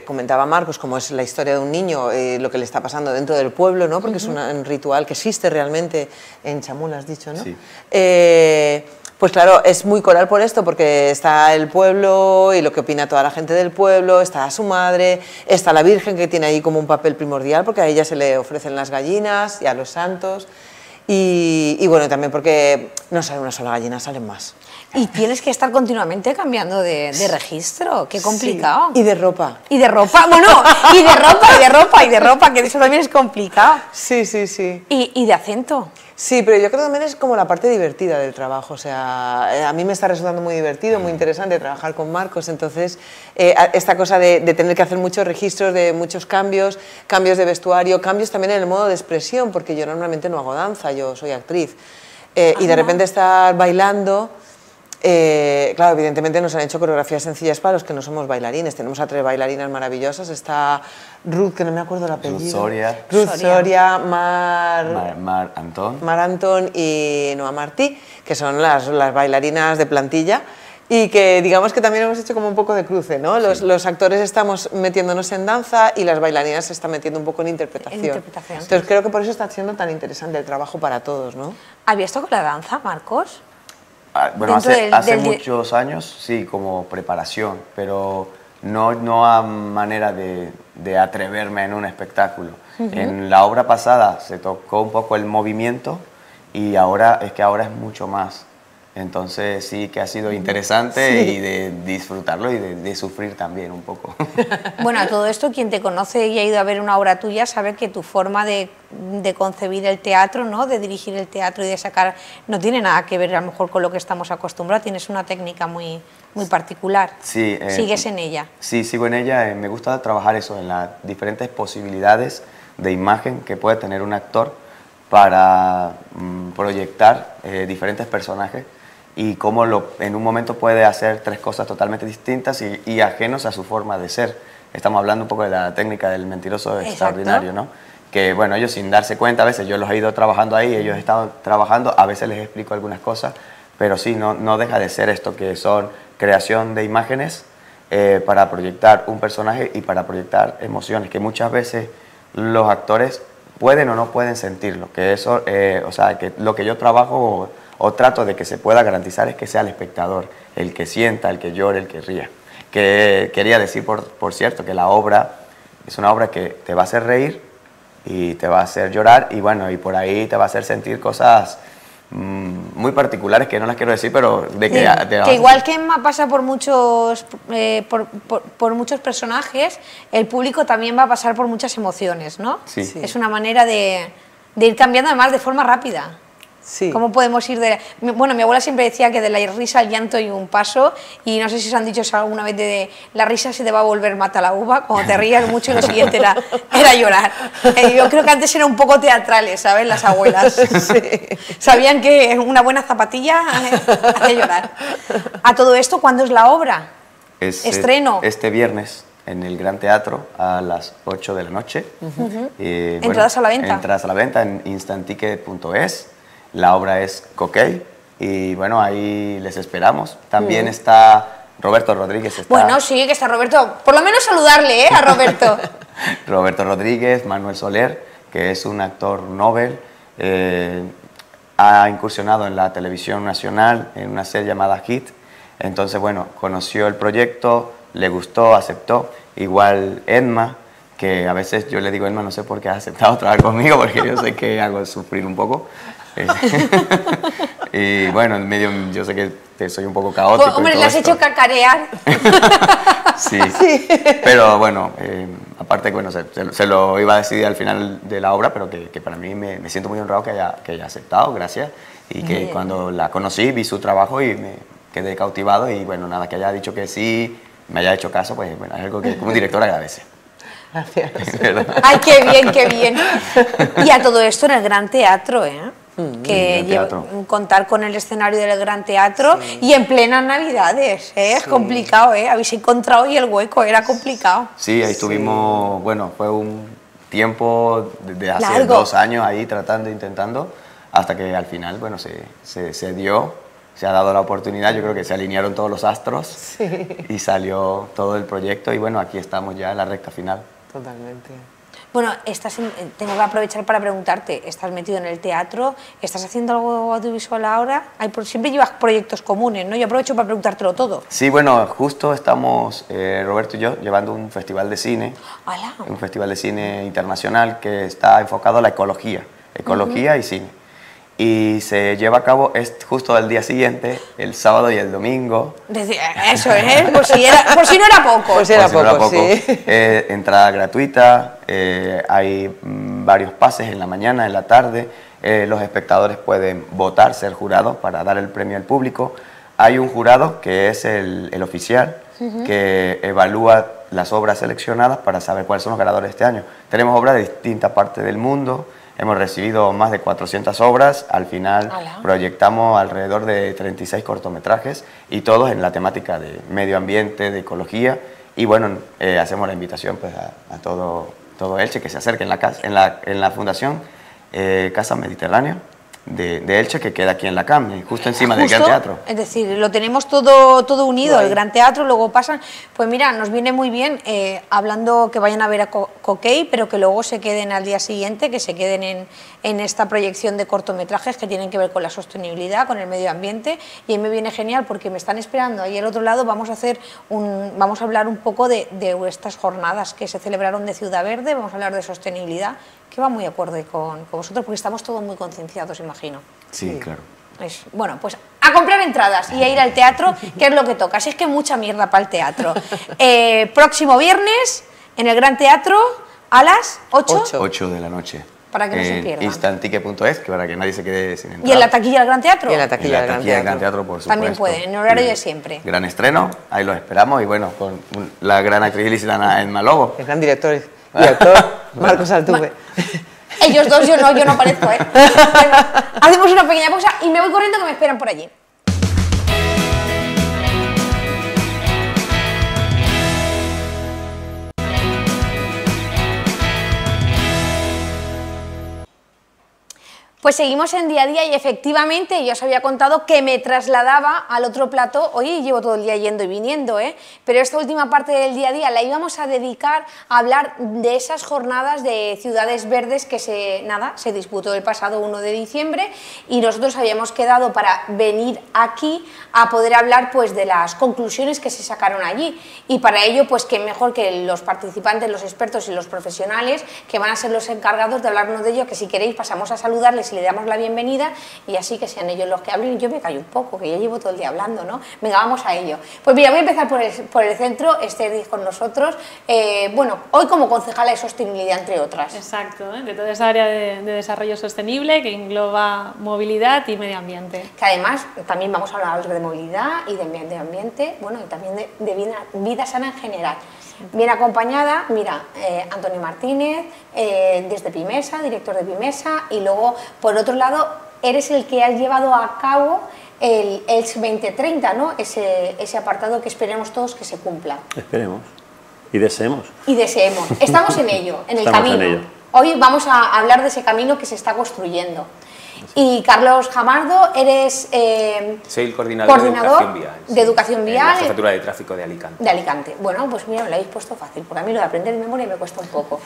comentaba Marcos, como es la historia de un niño, lo que le está pasando dentro del pueblo, ¿no? Porque es un ritual que existe realmente en Chamula, has dicho, ¿no? Sí. Pues claro, es muy coral por esto, porque está el pueblo y lo que opina toda la gente del pueblo, está su madre, está la Virgen, que tiene ahí como un papel primordial, porque a ella se le ofrecen las gallinas y a los santos. y bueno, también porque no sale una sola gallina, salen más. Y tienes que estar continuamente cambiando de registro, qué complicado. Sí. Y de ropa. Y de ropa, bueno, y de ropa, que eso también es complicado. Sí, sí, sí. Y de acento. Sí, pero yo creo que también es como la parte divertida del trabajo, o sea, a mí me está resultando muy divertido, muy interesante trabajar con Marcos, entonces esta cosa de tener que hacer muchos registros, de muchos cambios, cambios de vestuario, cambios también en el modo de expresión, porque yo normalmente no hago danza, yo soy actriz, y de repente estar bailando... claro, evidentemente nos han hecho coreografías sencillas para los que no somos bailarines. Tenemos a 3 bailarinas maravillosas. Está Ruth, que no me acuerdo el apellido. Ruth Soria, Mar Antón. Mar Antón y Noa Martí, que son las bailarinas de plantilla. Y que digamos que también hemos hecho como un poco de cruce, ¿no? Los actores estamos metiéndonos en danza y las bailarinas se están metiendo un poco en interpretación. Entonces creo que por eso está siendo tan interesante el trabajo para todos, ¿no? ¿Habías tocado la danza, Marcos? Bueno, hace muchos años, sí, como preparación, pero no a manera de atreverme en un espectáculo. En la obra pasada se tocó un poco el movimiento y ahora es mucho más. Entonces sí que ha sido interesante y de disfrutarlo y de sufrir también un poco. Bueno, a todo esto, quien te conoce y ha ido a ver una obra tuya sabe que tu forma de concebir el teatro, ¿no? De dirigir el teatro y de sacar, no tiene nada que ver a lo mejor con lo que estamos acostumbrados, tienes una técnica muy particular. Sí, ¿Sigues en ella? Sí, sigo en ella. Me gusta trabajar eso, en las diferentes posibilidades de imagen que puede tener un actor para proyectar diferentes personajes y cómo en un momento puede hacer 3 cosas totalmente distintas y ajenos a su forma de ser. Estamos hablando un poco de la técnica del mentiroso extraordinario, ¿no? Que bueno, ellos sin darse cuenta, a veces yo los he ido trabajando ahí, ellos están trabajando, a veces les explico algunas cosas, pero sí, no deja de ser esto, que son creación de imágenes para proyectar un personaje y para proyectar emociones, que muchas veces los actores pueden o no pueden sentirlo, que eso, o sea, que lo que yo trabajo o trato de que se pueda garantizar es que sea el espectador, el que sienta, el que llore, el que ría. Que quería decir, por cierto, que la obra es una obra que te va a hacer reír y te va a hacer llorar y bueno, y por ahí te va a hacer sentir cosas muy particulares que no las quiero decir, pero de que... Sí, que igual que Emma pasa por muchos personajes, el público también va a pasar por muchas emociones, ¿no? Sí. Sí. Es una manera de ir cambiando además de forma rápida. Sí. ¿Cómo podemos ir de...? Bueno, mi abuela siempre decía que de la risa al llanto hay un paso y no sé si os han dicho eso alguna vez de la risa se te va a volver mata la uva, cuando te rías mucho y lo siguiente era llorar. Yo creo que antes eran un poco teatrales, ¿sabes? Las abuelas. Sí. Sabían que una buena zapatilla hace llorar. A todo esto, ¿cuándo es la obra? Estreno. Este viernes en el Gran Teatro a las 8 de la noche. ¿Entradas a la venta? Entradas a la venta en instanticket.es. La obra es Coquey y bueno, ahí les esperamos. También está Roberto Rodríguez. Bueno, sí, que está Roberto. Por lo menos saludarle, a Roberto. Roberto Rodríguez, Manuel Soler, que es un actor Nobel. Ha incursionado en la televisión nacional en una serie llamada Hit. Entonces, bueno, conoció el proyecto, le gustó, aceptó. Igual Edma, que a veces yo le digo, Edma, no sé por qué has aceptado trabajar conmigo, porque yo sé que hago sufrir un poco. Y bueno, en medio, yo sé que soy un poco caótico. Hombre, le has hecho cacarear. Sí, sí. Pero bueno, aparte, bueno, se lo iba a decidir al final de la obra, pero que para mí me siento muy honrado que haya aceptado, gracias. Y que cuando la conocí, vi su trabajo y me quedé cautivado. Y bueno, nada, que haya dicho que sí, me haya hecho caso, pues bueno, es algo que como director agradece. Gracias. Ay, qué bien, qué bien. Y a todo esto en el Gran Teatro, ¿eh? Que contar con el escenario del Gran Teatro y en plenas Navidades, ¿eh? Es complicado, ¿eh? Habéis encontrado hoy el hueco, era complicado. Sí, ahí estuvimos, bueno, fue un tiempo de hace 2 años ahí tratando, intentando, hasta que al final, bueno, se dio, se ha dado la oportunidad, yo creo que se alinearon todos los astros y salió todo el proyecto y bueno, aquí estamos ya en la recta final. Totalmente. Bueno, tengo que aprovechar para preguntarte, ¿estás metido en el teatro? ¿Estás haciendo algo audiovisual ahora? Siempre llevas proyectos comunes, ¿no? Yo aprovecho para preguntártelo todo. Sí, bueno, justo estamos, Roberto y yo, llevando un festival de cine, un festival de cine internacional que está enfocado a la ecología y cine. y se lleva a cabo justo el día siguiente, el sábado y el domingo. Eso es, por si no era poco. Pues era poco, sí. Entrada gratuita, hay varios pases en la mañana, en la tarde, los espectadores pueden votar, ser jurados para dar el premio al público. Hay un jurado que es el oficial, que evalúa las obras seleccionadas para saber cuáles son los ganadores de este año. Tenemos obras de distintas partes del mundo. Hemos recibido más de 400 obras, al final proyectamos alrededor de 36 cortometrajes y todos en la temática de medio ambiente, de ecología, y bueno, hacemos la invitación pues, a todo Elche que se acerque en la Fundación Casa Mediterránea de Elche, que queda aquí en la CAM, justo encima del Gran Teatro. Es decir, lo tenemos todo unido, el Gran Teatro, luego pasan, pues mira, nos viene muy bien hablando que vayan a ver a Coquey, pero que luego se queden al día siguiente, que se queden en esta proyección de cortometrajes que tienen que ver con la sostenibilidad, con el medio ambiente, y ahí me viene genial porque me están esperando ahí al otro lado. Vamos a hablar un poco de estas jornadas que se celebraron de Ciudad Verde, vamos a hablar de sostenibilidad, que va muy acorde con vosotros, porque estamos todos muy concienciados, imagino. Sí, claro. Bueno, pues a comprar entradas y a ir al teatro, que es lo que toca. Si es que mucha mierda para el teatro. Próximo viernes, en el Gran Teatro, a las 8 de la noche. Para que no se pierdan. Instantique.es, que para que nadie se quede sin entrada. ¿Y en la taquilla del Gran Teatro? Y en la taquilla del Gran Teatro, por supuesto. También pueden, en horario de siempre. Gran estreno, ahí los esperamos, y bueno, con la gran actriz ilícita Emma Lobo. El gran director Marcos Altuve. Ellos dos, yo no aparezco, ¿eh? Hacemos una pequeña pausa y me voy corriendo, que me esperan por allí. Pues seguimos en día a día y efectivamente yo os había contado que me trasladaba al otro plato. Hoy llevo todo el día yendo y viniendo, pero esta última parte del día a día la íbamos a dedicar a hablar de esas jornadas de Ciudades Verdes que se disputó el pasado 1 de diciembre, y nosotros habíamos quedado para venir aquí a poder hablar pues de las conclusiones que se sacaron allí, y para ello pues qué mejor que los participantes, los expertos y los profesionales que van a ser los encargados de hablarnos de ello, que si queréis pasamos a saludarles y le damos la bienvenida, y así que sean ellos los que hablen y yo me callo un poco, que ya llevo todo el día hablando, ¿no? Venga, vamos a ello. Pues mira, voy a empezar por el centro. Esther con nosotros, bueno, hoy como concejala de sostenibilidad, entre otras. Exacto, de toda esa área de desarrollo sostenible que engloba movilidad y medio ambiente. Que además también vamos a hablar de movilidad y de medio ambiente, bueno, y también de vida sana en general. Bien acompañada, mira, Antonio Martínez, desde Pimesa, director de Pimesa, y luego, por otro lado, eres el que has llevado a cabo el ELCH 2030, ¿no? Ese apartado que esperemos todos que se cumpla. Esperemos y deseemos. Y deseemos. Estamos en ello, en el Estamos camino. en ello. Hoy vamos a hablar de ese camino que se está construyendo. Y Carlos Jamardo, eres soy el coordinador de Educación Vial en la Jefatura de Tráfico de Alicante. De Alicante. Bueno, pues mira, me lo habéis puesto fácil, porque a mí lo de aprender de memoria me cuesta un poco.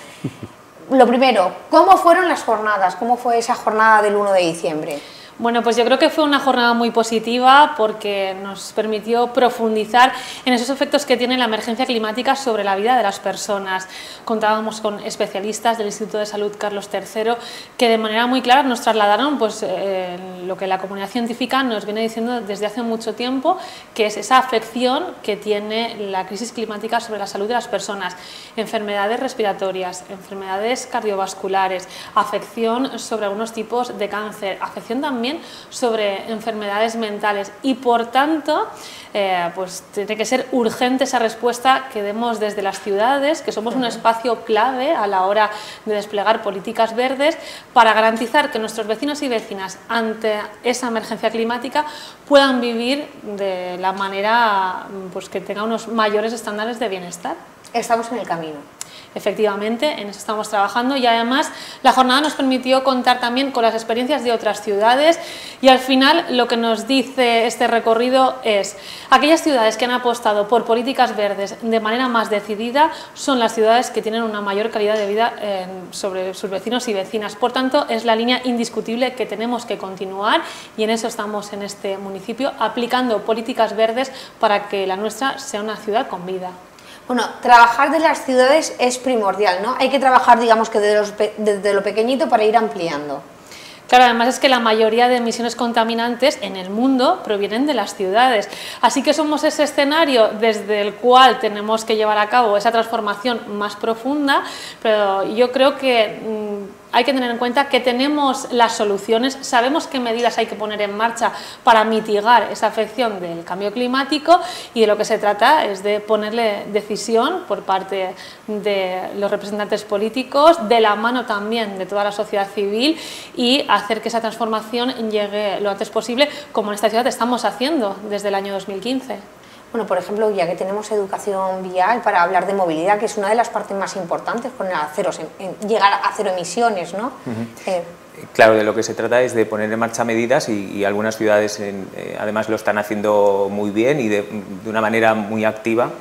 Lo primero, ¿cómo fueron las jornadas? ¿Cómo fue esa jornada del 1 de diciembre? Bueno, pues yo creo que fue una jornada muy positiva porque nos permitió profundizar en esos efectos que tiene la emergencia climática sobre la vida de las personas. Contábamos con especialistas del Instituto de Salud Carlos III que de manera muy clara nos trasladaron pues, lo que la comunidad científica nos viene diciendo desde hace mucho tiempo, que es esa afección que tiene la crisis climática sobre la salud de las personas. Enfermedades respiratorias, enfermedades cardiovasculares, afección sobre algunos tipos de cáncer, afección también sobre enfermedades mentales, y por tanto pues tiene que ser urgente esa respuesta que demos desde las ciudades, que somos un espacio clave a la hora de desplegar políticas verdes para garantizar que nuestros vecinos y vecinas ante esa emergencia climática puedan vivir de la manera pues, que tenga unos mayores estándares de bienestar. Estamos en el camino. Efectivamente, en eso estamos trabajando, y además la jornada nos permitió contar también con las experiencias de otras ciudades, y al final lo que nos dice este recorrido es: aquellas ciudades que han apostado por políticas verdes de manera más decidida son las ciudades que tienen una mayor calidad de vida sobre sus vecinos y vecinas. Por tanto, es la línea indiscutible que tenemos que continuar, y en eso estamos en este municipio, aplicando políticas verdes para que la nuestra sea una ciudad con vida. Bueno, trabajar de las ciudades es primordial, ¿no? Hay que trabajar, digamos, que desde lo pequeñito para ir ampliando. Claro, además es que la mayoría de emisiones contaminantes en el mundo provienen de las ciudades. Así que somos ese escenario desde el cual tenemos que llevar a cabo esa transformación más profunda, pero yo creo que hay que tener en cuenta que tenemos las soluciones, sabemos qué medidas hay que poner en marcha para mitigar esa afección del cambio climático, y de lo que se trata es de ponerle decisión por parte de los representantes políticos, de la mano también de toda la sociedad civil, y hacer que esa transformación llegue lo antes posible, como en esta ciudad estamos haciendo desde el año 2015. Bueno, por ejemplo, ya que tenemos educación vial para hablar de movilidad, que es una de las partes más importantes, con llegar a cero emisiones, ¿no? Claro, de lo que se trata es de poner en marcha medidas y algunas ciudades además lo están haciendo muy bien y de una manera muy activa.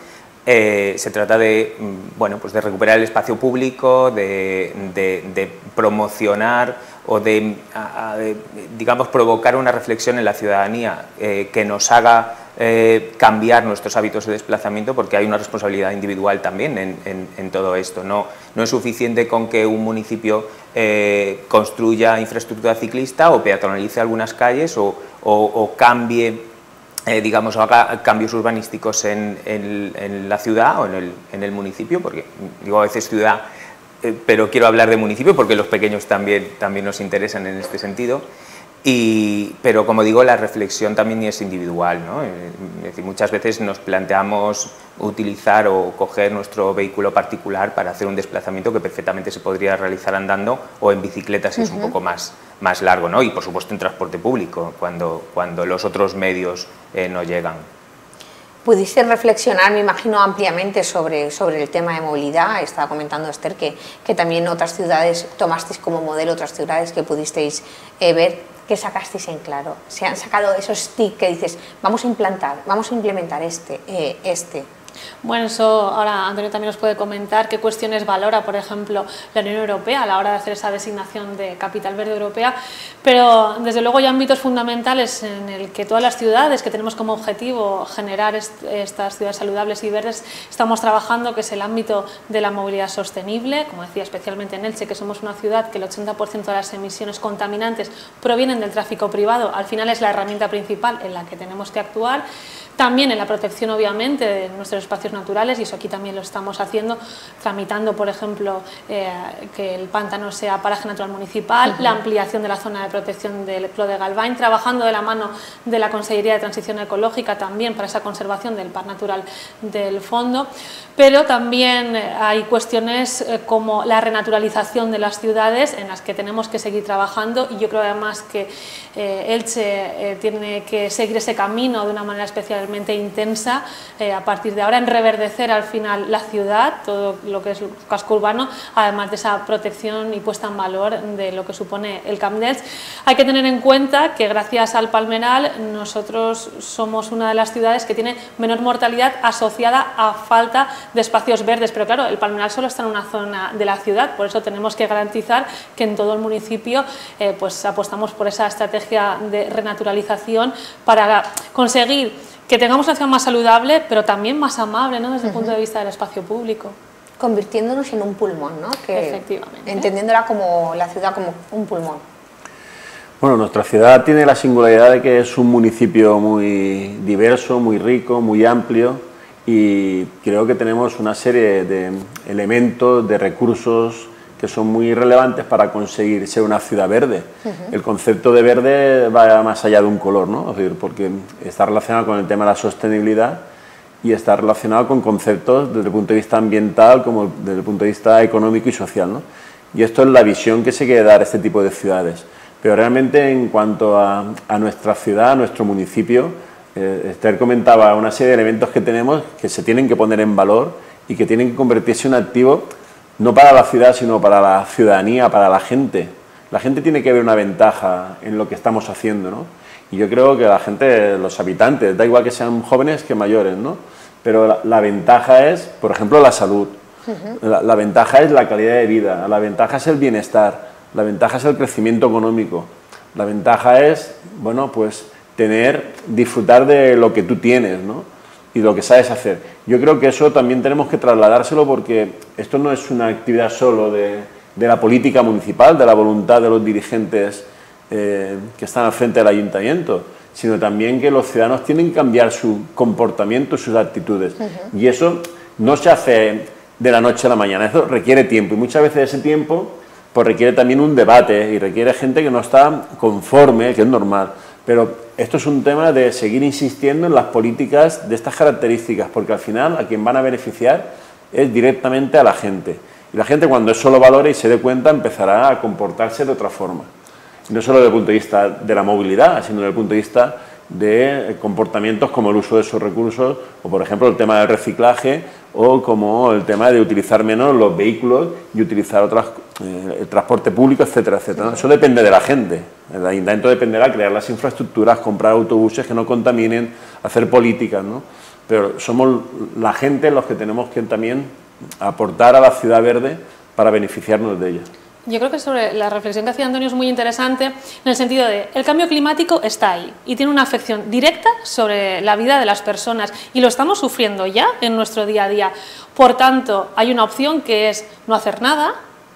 Se trata de, bueno, pues de recuperar el espacio público, de promocionar o de, digamos, provocar una reflexión en la ciudadanía que nos haga cambiar nuestros hábitos de desplazamiento, porque hay una responsabilidad individual también en todo esto. No es suficiente con que un municipio construya infraestructura ciclista o peatonalice algunas calles o cambie, digamos, o haga cambios urbanísticos en la ciudad o en el municipio, porque digo a veces ciudad, pero quiero hablar de municipio porque los pequeños también nos interesan en este sentido. Pero como digo, la reflexión también es individual, ¿no? Es decir, muchas veces nos planteamos utilizar o coger nuestro vehículo particular para hacer un desplazamiento que perfectamente se podría realizar andando o en bicicleta si es un poco más largo, ¿no? Y por supuesto en transporte público cuando los otros medios no llegan. Pudiste reflexionar, me imagino, ampliamente sobre el tema de movilidad. Estaba comentando Esther que también otras ciudades tomasteis como modelo, otras ciudades que pudisteis ver. ¿Qué sacasteis en claro? Se han sacado esos TIC que dices, vamos a implementar este. Bueno, eso ahora Antonio también nos puede comentar qué cuestiones valora, por ejemplo, la Unión Europea a la hora de hacer esa designación de capital verde europea, pero desde luego hay ámbitos fundamentales en el que todas las ciudades que tenemos como objetivo generar estas ciudades saludables y verdes estamos trabajando, que es el ámbito de la movilidad sostenible, como decía, especialmente en Elche, que somos una ciudad que el 80% de las emisiones contaminantes provienen del tráfico privado, al final es la herramienta principal en la que tenemos que actuar. También en la protección, obviamente, de nuestros espacios naturales, y eso aquí también lo estamos haciendo, tramitando, por ejemplo, que el pantano sea paraje natural municipal, la ampliación de la zona de protección del Clos de Galván, trabajando de la mano de la Consellería de Transición Ecológica también para esa conservación del Parque Natural del Fondo, pero también hay cuestiones como la renaturalización de las ciudades en las que tenemos que seguir trabajando, y yo creo además que Elche tiene que seguir ese camino de una manera especialmente intensa a partir de ahora, en reverdecer al final la ciudad, todo lo que es el casco urbano, además de esa protección y puesta en valor de lo que supone el Camp d'Elx. Hay que tener en cuenta que gracias al Palmeral nosotros somos una de las ciudades que tiene menor mortalidad asociada a falta de espacios verdes, pero claro, el Palmeral solo está en una zona de la ciudad, por eso tenemos que garantizar que en todo el municipio pues apostamos por esa estrategia de renaturalización para conseguir que tengamos una ciudad más saludable, pero también más amable, ¿no?, desde el punto de vista del espacio público. Convirtiéndonos en un pulmón, ¿no? Efectivamente. Entendiéndola como la ciudad como un pulmón. Bueno, nuestra ciudad tiene la singularidad de que es un municipio muy diverso, muy rico, muy amplio, y creo que tenemos una serie de elementos, de recursos que son muy relevantes para conseguir ser una ciudad verde. El concepto de verde va más allá de un color, ¿no? Es decir, porque está relacionado con el tema de la sostenibilidad y está relacionado con conceptos desde el punto de vista ambiental como desde el punto de vista económico y social, ¿no? Y esto es la visión que se quiere dar a este tipo de ciudades. Pero realmente en cuanto a nuestra ciudad, a nuestro municipio, Esther comentaba una serie de elementos que tenemos que se tienen que poner en valor y que tienen que convertirse en un activo no para la ciudad, sino para la ciudadanía, para la gente. La gente tiene que ver una ventaja en lo que estamos haciendo, ¿no? Y yo creo que la gente, los habitantes, da igual que sean jóvenes que mayores, ¿no? Pero la ventaja es, por ejemplo, la salud. La ventaja es la calidad de vida, la ventaja es el bienestar, la ventaja es el crecimiento económico, la ventaja es, bueno, pues disfrutar de lo que tú tienes, ¿no?, y lo que sabes hacer. Yo creo que eso también tenemos que trasladárselo, porque esto no es una actividad solo de la política municipal, de la voluntad de los dirigentes que están al frente del ayuntamiento, sino también que los ciudadanos tienen que cambiar su comportamiento, sus actitudes. Y eso no se hace de la noche a la mañana, eso requiere tiempo, y muchas veces ese tiempo pues requiere también un debate y requiere gente que no está conforme, que es normal. Pero esto es un tema de seguir insistiendo en las políticas de estas características, porque al final a quien van a beneficiar es directamente a la gente. Y la gente, cuando eso lo valore y se dé cuenta, empezará a comportarse de otra forma. No solo desde el punto de vista de la movilidad, sino desde el punto de vista de comportamientos como el uso de esos recursos, o por ejemplo el tema del reciclaje, o como el tema de utilizar menos los vehículos y utilizar el transporte público, etcétera, etcétera. Eso depende de la gente. El ayuntamiento dependerá de crear las infraestructuras, comprar autobuses que no contaminen, hacer políticas, ¿no? Pero somos la gente los que tenemos que también aportar a la ciudad verde para beneficiarnos de ella. Yo creo que sobre la reflexión que hacía Antonio es muy interesante en el sentido de el cambio climático está ahí y tiene una afección directa sobre la vida de las personas y lo estamos sufriendo ya en nuestro día a día. Por tanto, hay una opción que es no hacer nada,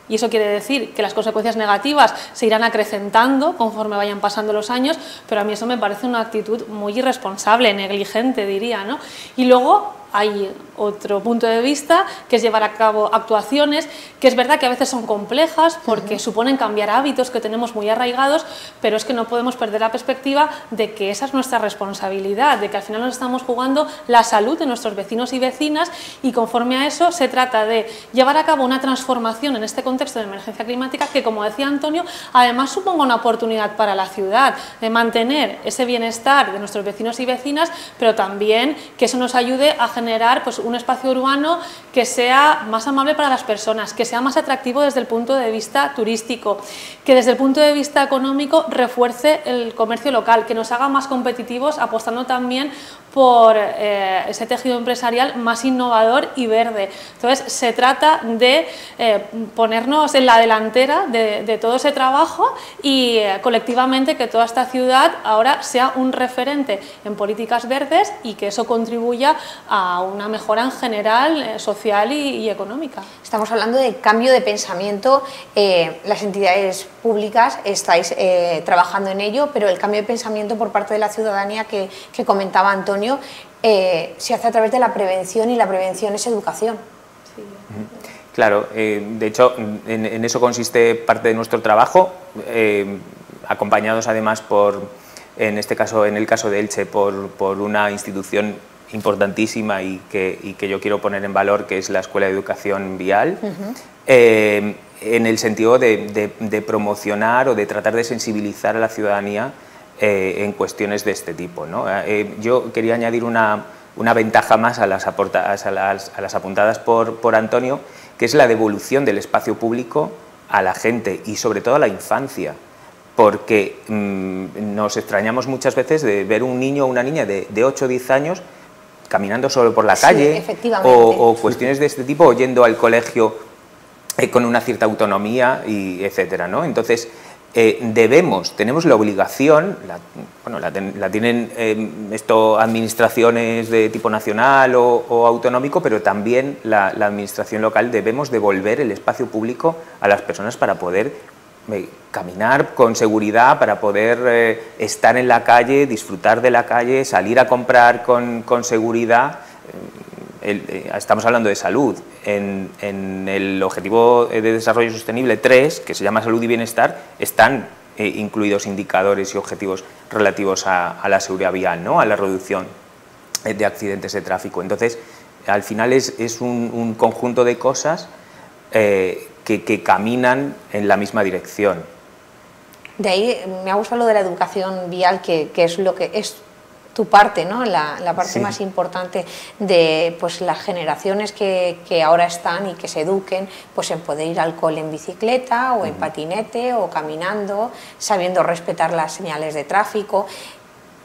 y eso quiere decir que las consecuencias negativas se irán acrecentando conforme vayan pasando los años, pero a mí eso me parece una actitud muy irresponsable, negligente diría, ¿no? Y luego hay otro punto de vista, que es llevar a cabo actuaciones que es verdad que a veces son complejas porque suponen cambiar hábitos que tenemos muy arraigados, pero es que no podemos perder la perspectiva de que esa es nuestra responsabilidad, de que al final nos estamos jugando la salud de nuestros vecinos y vecinas, y conforme a eso se trata de llevar a cabo una transformación en este contexto de emergencia climática que, como decía Antonio, además suponga una oportunidad para la ciudad de mantener ese bienestar de nuestros vecinos y vecinas, pero también que eso nos ayude a generar pues, un espacio urbano que sea más amable para las personas, que sea más atractivo desde el punto de vista turístico, que desde el punto de vista económico refuerce el comercio local, que nos haga más competitivos, apostando también por ese tejido empresarial más innovador y verde. Entonces se trata de ponernos en la delantera de todo ese trabajo y colectivamente que toda esta ciudad ahora sea un referente en políticas verdes y que eso contribuya a una mejora en general social y económica. Estamos hablando de cambio de pensamiento, las entidades públicas estáis trabajando en ello, pero el cambio de pensamiento por parte de la ciudadanía que comentaba Antonio se hace a través de la prevención, y la prevención es educación. Sí. Claro, de hecho en eso consiste parte de nuestro trabajo, acompañados además por, en este caso, en el caso de Elche, por una institución importantísima y que yo quiero poner en valor, que es la Escuela de Educación Vial, en el sentido de promocionar o de tratar de sensibilizar a la ciudadanía en cuestiones de este tipo, ¿no? Yo quería añadir una ventaja más a las apuntadas por Antonio, que es la devolución del espacio público a la gente y sobre todo a la infancia, porque nos extrañamos muchas veces de ver un niño o una niña de 8 o 10 años caminando solo por la calle, o cuestiones de este tipo, o yendo al colegio con una cierta autonomía, y etcétera, ¿no? Entonces, tenemos la obligación, la tienen administraciones de tipo nacional o autonómico, pero también la administración local, debemos devolver el espacio público a las personas para poder caminar con seguridad, para poder estar en la calle, disfrutar de la calle, salir a comprar con seguridad. Estamos hablando de salud. En el Objetivo de Desarrollo Sostenible 3, que se llama Salud y Bienestar, están incluidos indicadores y objetivos relativos a la seguridad vial, ¿no? A la reducción de accidentes de tráfico. Entonces, al final es un conjunto de cosas que caminan en la misma dirección. De ahí me ha gustado lo de la educación vial, que es lo que es tu parte, ¿no? La parte más importante de pues, las generaciones que ahora están y que se eduquen pues, en poder ir al cole en bicicleta o en patinete o caminando, sabiendo respetar las señales de tráfico,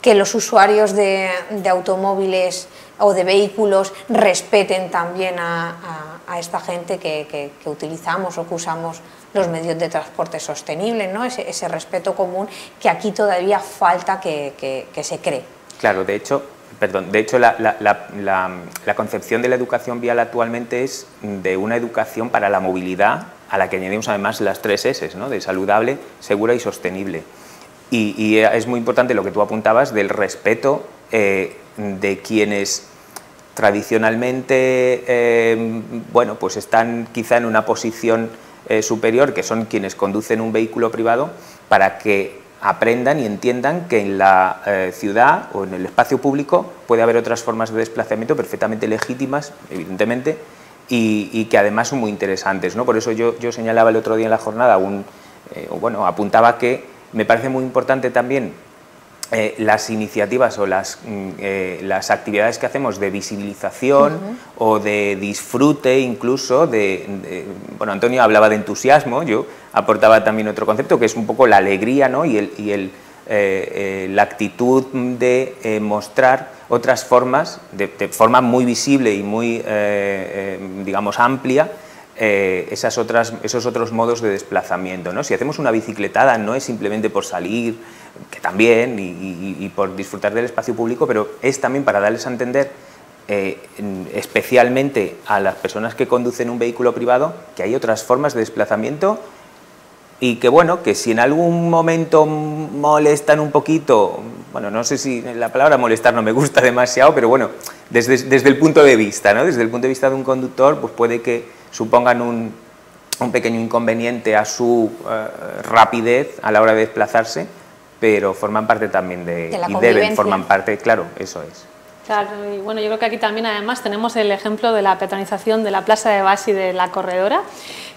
que los usuarios de automóviles o de vehículos respeten también a esta gente que utilizamos o que usamos los medios de transporte sostenibles, ¿no? Ese respeto común que aquí todavía falta que se cree. Claro, de hecho, la concepción de la educación vial actualmente es de una educación para la movilidad, a la que añadimos además las 3 S, ¿no? De saludable, segura y sostenible. Y es muy importante lo que tú apuntabas del respeto de quienes tradicionalmente bueno, pues están quizá en una posición superior, que son quienes conducen un vehículo privado, para que aprendan y entiendan que en la ciudad o en el espacio público puede haber otras formas de desplazamiento perfectamente legítimas, evidentemente, y que además son muy interesantes, ¿no? Por eso yo señalaba el otro día en la jornada, bueno, apuntaba que me parece muy importante también las iniciativas o las actividades que hacemos de visibilización o de disfrute incluso, bueno, Antonio hablaba de entusiasmo, yo aportaba también otro concepto que es un poco la alegría, ¿no? y la actitud de mostrar otras formas, de forma muy visible y muy, digamos, amplia, esos otros modos de desplazamiento, ¿no? Si hacemos una bicicletada no es simplemente por salir, que también, y por disfrutar del espacio público, pero es también para darles a entender, especialmente a las personas que conducen un vehículo privado, que hay otras formas de desplazamiento y que, bueno, que si en algún momento molestan un poquito, bueno, no sé si la palabra molestar no me gusta demasiado, pero bueno, desde el punto de vista, ¿no? Desde el punto de vista de un conductor, pues puede que supongan un pequeño inconveniente a su rapidez a la hora de desplazarse, pero forman parte también forman parte, claro, eso es. Claro, y bueno, yo creo que aquí también además tenemos el ejemplo de la peatonización de la Plaza de Baix y de la Corredora,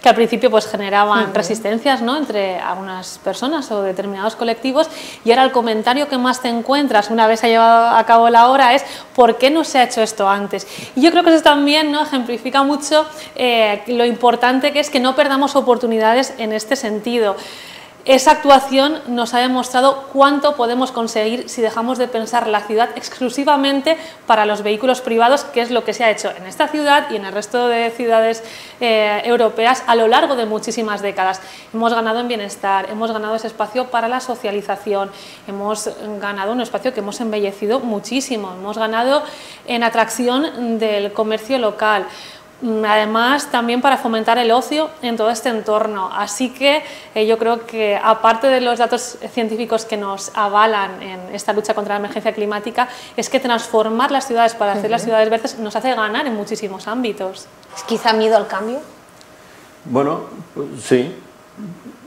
que al principio pues generaban resistencias, ¿no?, entre algunas personas o determinados colectivos, y ahora el comentario que más te encuentras una vez se ha llevado a cabo la obra es ¿por qué no se ha hecho esto antes? Y yo creo que eso también, ¿no?, ejemplifica mucho lo importante que es que no perdamos oportunidades en este sentido. Esa actuación nos ha demostrado cuánto podemos conseguir si dejamos de pensar la ciudad exclusivamente para los vehículos privados, que es lo que se ha hecho en esta ciudad y en el resto de ciudades europeas a lo largo de muchísimas décadas. Hemos ganado en bienestar, hemos ganado ese espacio para la socialización, hemos ganado un espacio que hemos embellecido muchísimo, hemos ganado en atracción del comercio local. Además, también para fomentar el ocio en todo este entorno. Así que yo creo que, aparte de los datos científicos que nos avalan en esta lucha contra la emergencia climática, es que transformar las ciudades para hacer las ciudades verdes nos hace ganar en muchísimos ámbitos. ¿Es quizá miedo al cambio? Bueno, pues sí.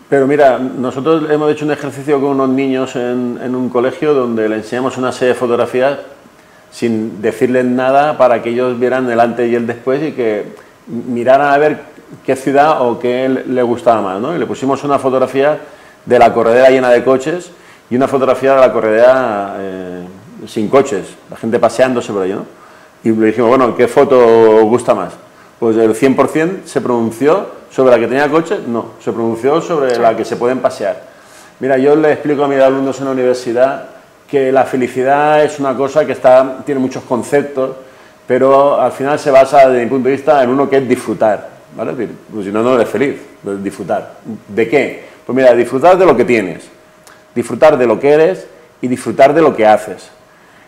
Pero mira, nosotros hemos hecho un ejercicio con unos niños en un colegio donde le enseñamos una serie de fotografías sin decirles nada para que ellos vieran el antes y el después y que miraran a ver qué ciudad o qué les gustaba más, ¿no? Y le pusimos una fotografía de la corredera llena de coches y una fotografía de la corredera sin coches, la gente paseándose por ahí, ¿no? Y le dijimos, bueno, ¿qué foto os gusta más? Pues el 100% se pronunció sobre la que tenía coches, no, se pronunció sobre la que se pueden pasear. Mira, yo le explico a mis alumnos en la universidad que la felicidad es una cosa que tiene muchos conceptos, pero al final se basa, desde mi punto de vista, en uno que es disfrutar, ¿vale? Pues si no, no eres feliz, disfrutar. ¿De qué? Pues mira, disfrutar de lo que tienes, disfrutar de lo que eres y disfrutar de lo que haces.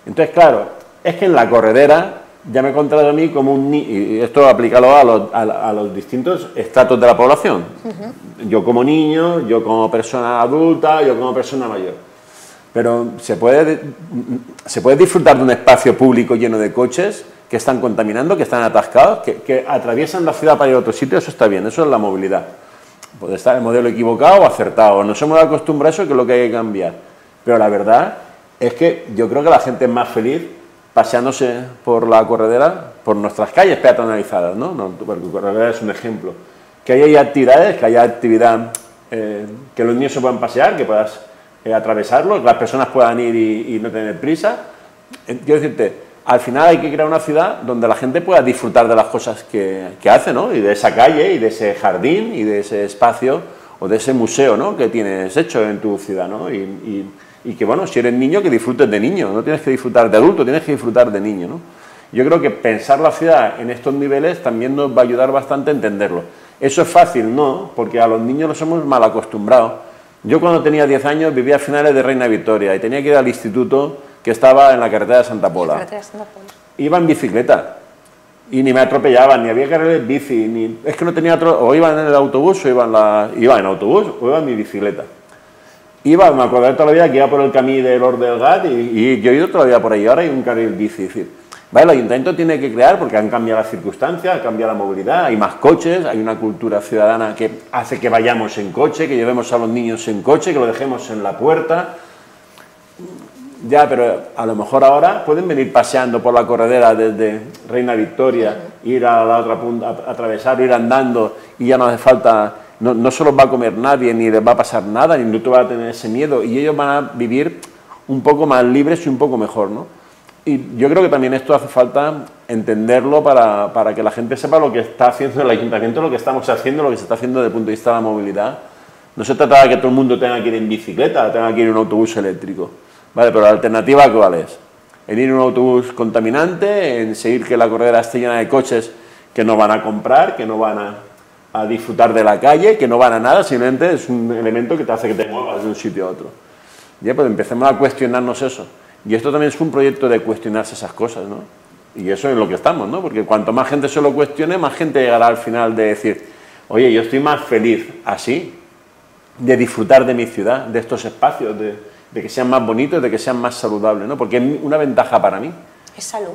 Entonces, claro, es que en la corredera ya me he encontrado a mí como un niño, y esto aplícalo a los distintos estratos de la población. Yo como niño, yo como persona adulta, yo como persona mayor. Pero se puede disfrutar de un espacio público lleno de coches que están contaminando, que están atascados, que atraviesan la ciudad para ir a otro sitio. Eso está bien, eso es la movilidad. Puede estar el modelo equivocado o acertado. Nos hemos acostumbrado a eso, que es lo que hay que cambiar. Pero la verdad es que yo creo que la gente es más feliz paseándose por la corredera, por nuestras calles peatonalizadas, ¿no? Porque la corredera es un ejemplo. Que haya actividades, que haya actividad, que los niños se puedan pasear, que puedas atravesarlo, que las personas puedan ir y no tener prisa. Quiero decirte, al final hay que crear una ciudad donde la gente pueda disfrutar de las cosas que hace, ¿no? Y de esa calle, y de ese jardín, y de ese espacio, o de ese museo, ¿no?, que tienes hecho en tu ciudad, ¿no? Y que, bueno, si eres niño, que disfrutes de niño, no tienes que disfrutar de adulto, tienes que disfrutar de niño, ¿no? Yo creo que pensar la ciudad en estos niveles también nos va a ayudar bastante a entenderlo. ¿Eso es fácil? No, porque a los niños los hemos mal acostumbrado. Yo cuando tenía 10 años vivía a finales de Reina Victoria y tenía que ir al instituto que estaba en la carretera de Santa Pola. Iba en bicicleta y ni me atropellaban, ni había carriles bici, es que no tenía o iba en el autobús o iba en autobús o iba en mi bicicleta. me acuerdo de toda la vida que iba por el camino de Lord del Gat y yo he ido toda la vida por ahí, ahora hay un carril bici. Es decir, ¿vale? El ayuntamiento tiene que crear, porque han cambiado las circunstancias, ha cambiado la movilidad, hay más coches, hay una cultura ciudadana que hace que vayamos en coche, que llevemos a los niños en coche, que lo dejemos en la puerta. Ya, pero a lo mejor ahora pueden venir paseando por la corredera desde Reina Victoria, ir a la otra punta, atravesar, ir andando y ya no hace falta... No se los va a comer nadie, ni les va a pasar nada, ni tú vas a tener ese miedo, y ellos van a vivir un poco más libres y un poco mejor, ¿no? Y yo creo que también esto hace falta entenderlo para que la gente sepa lo que está haciendo el ayuntamiento, lo que estamos haciendo, lo que se está haciendo desde el punto de vista de la movilidad. No se trata de que todo el mundo tenga que ir en bicicleta, tenga que ir en un autobús eléctrico, ¿vale? Pero la alternativa, ¿cuál es? En ir en un autobús contaminante, en seguir que la corredera esté llena de coches que no van a comprar, que no van a disfrutar de la calle, que no van a nada, simplemente es un elemento que te hace que te muevas de un sitio a otro. Ya, pues empecemos a cuestionarnos eso. Y esto también es un proyecto de cuestionarse esas cosas, ¿no? Y eso es lo que estamos, ¿no? Porque cuanto más gente se lo cuestione, más gente llegará al final de decir, oye, yo estoy más feliz así, de disfrutar de mi ciudad, de estos espacios, de que sean más bonitos, de que sean más saludables, ¿no? Porque es una ventaja para mí. Es salud.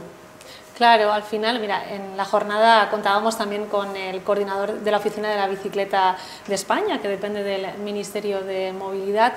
Claro, al final, mira, en la jornada contábamos también con el coordinador de la Oficina de la Bicicleta de España, que depende del Ministerio de Movilidad,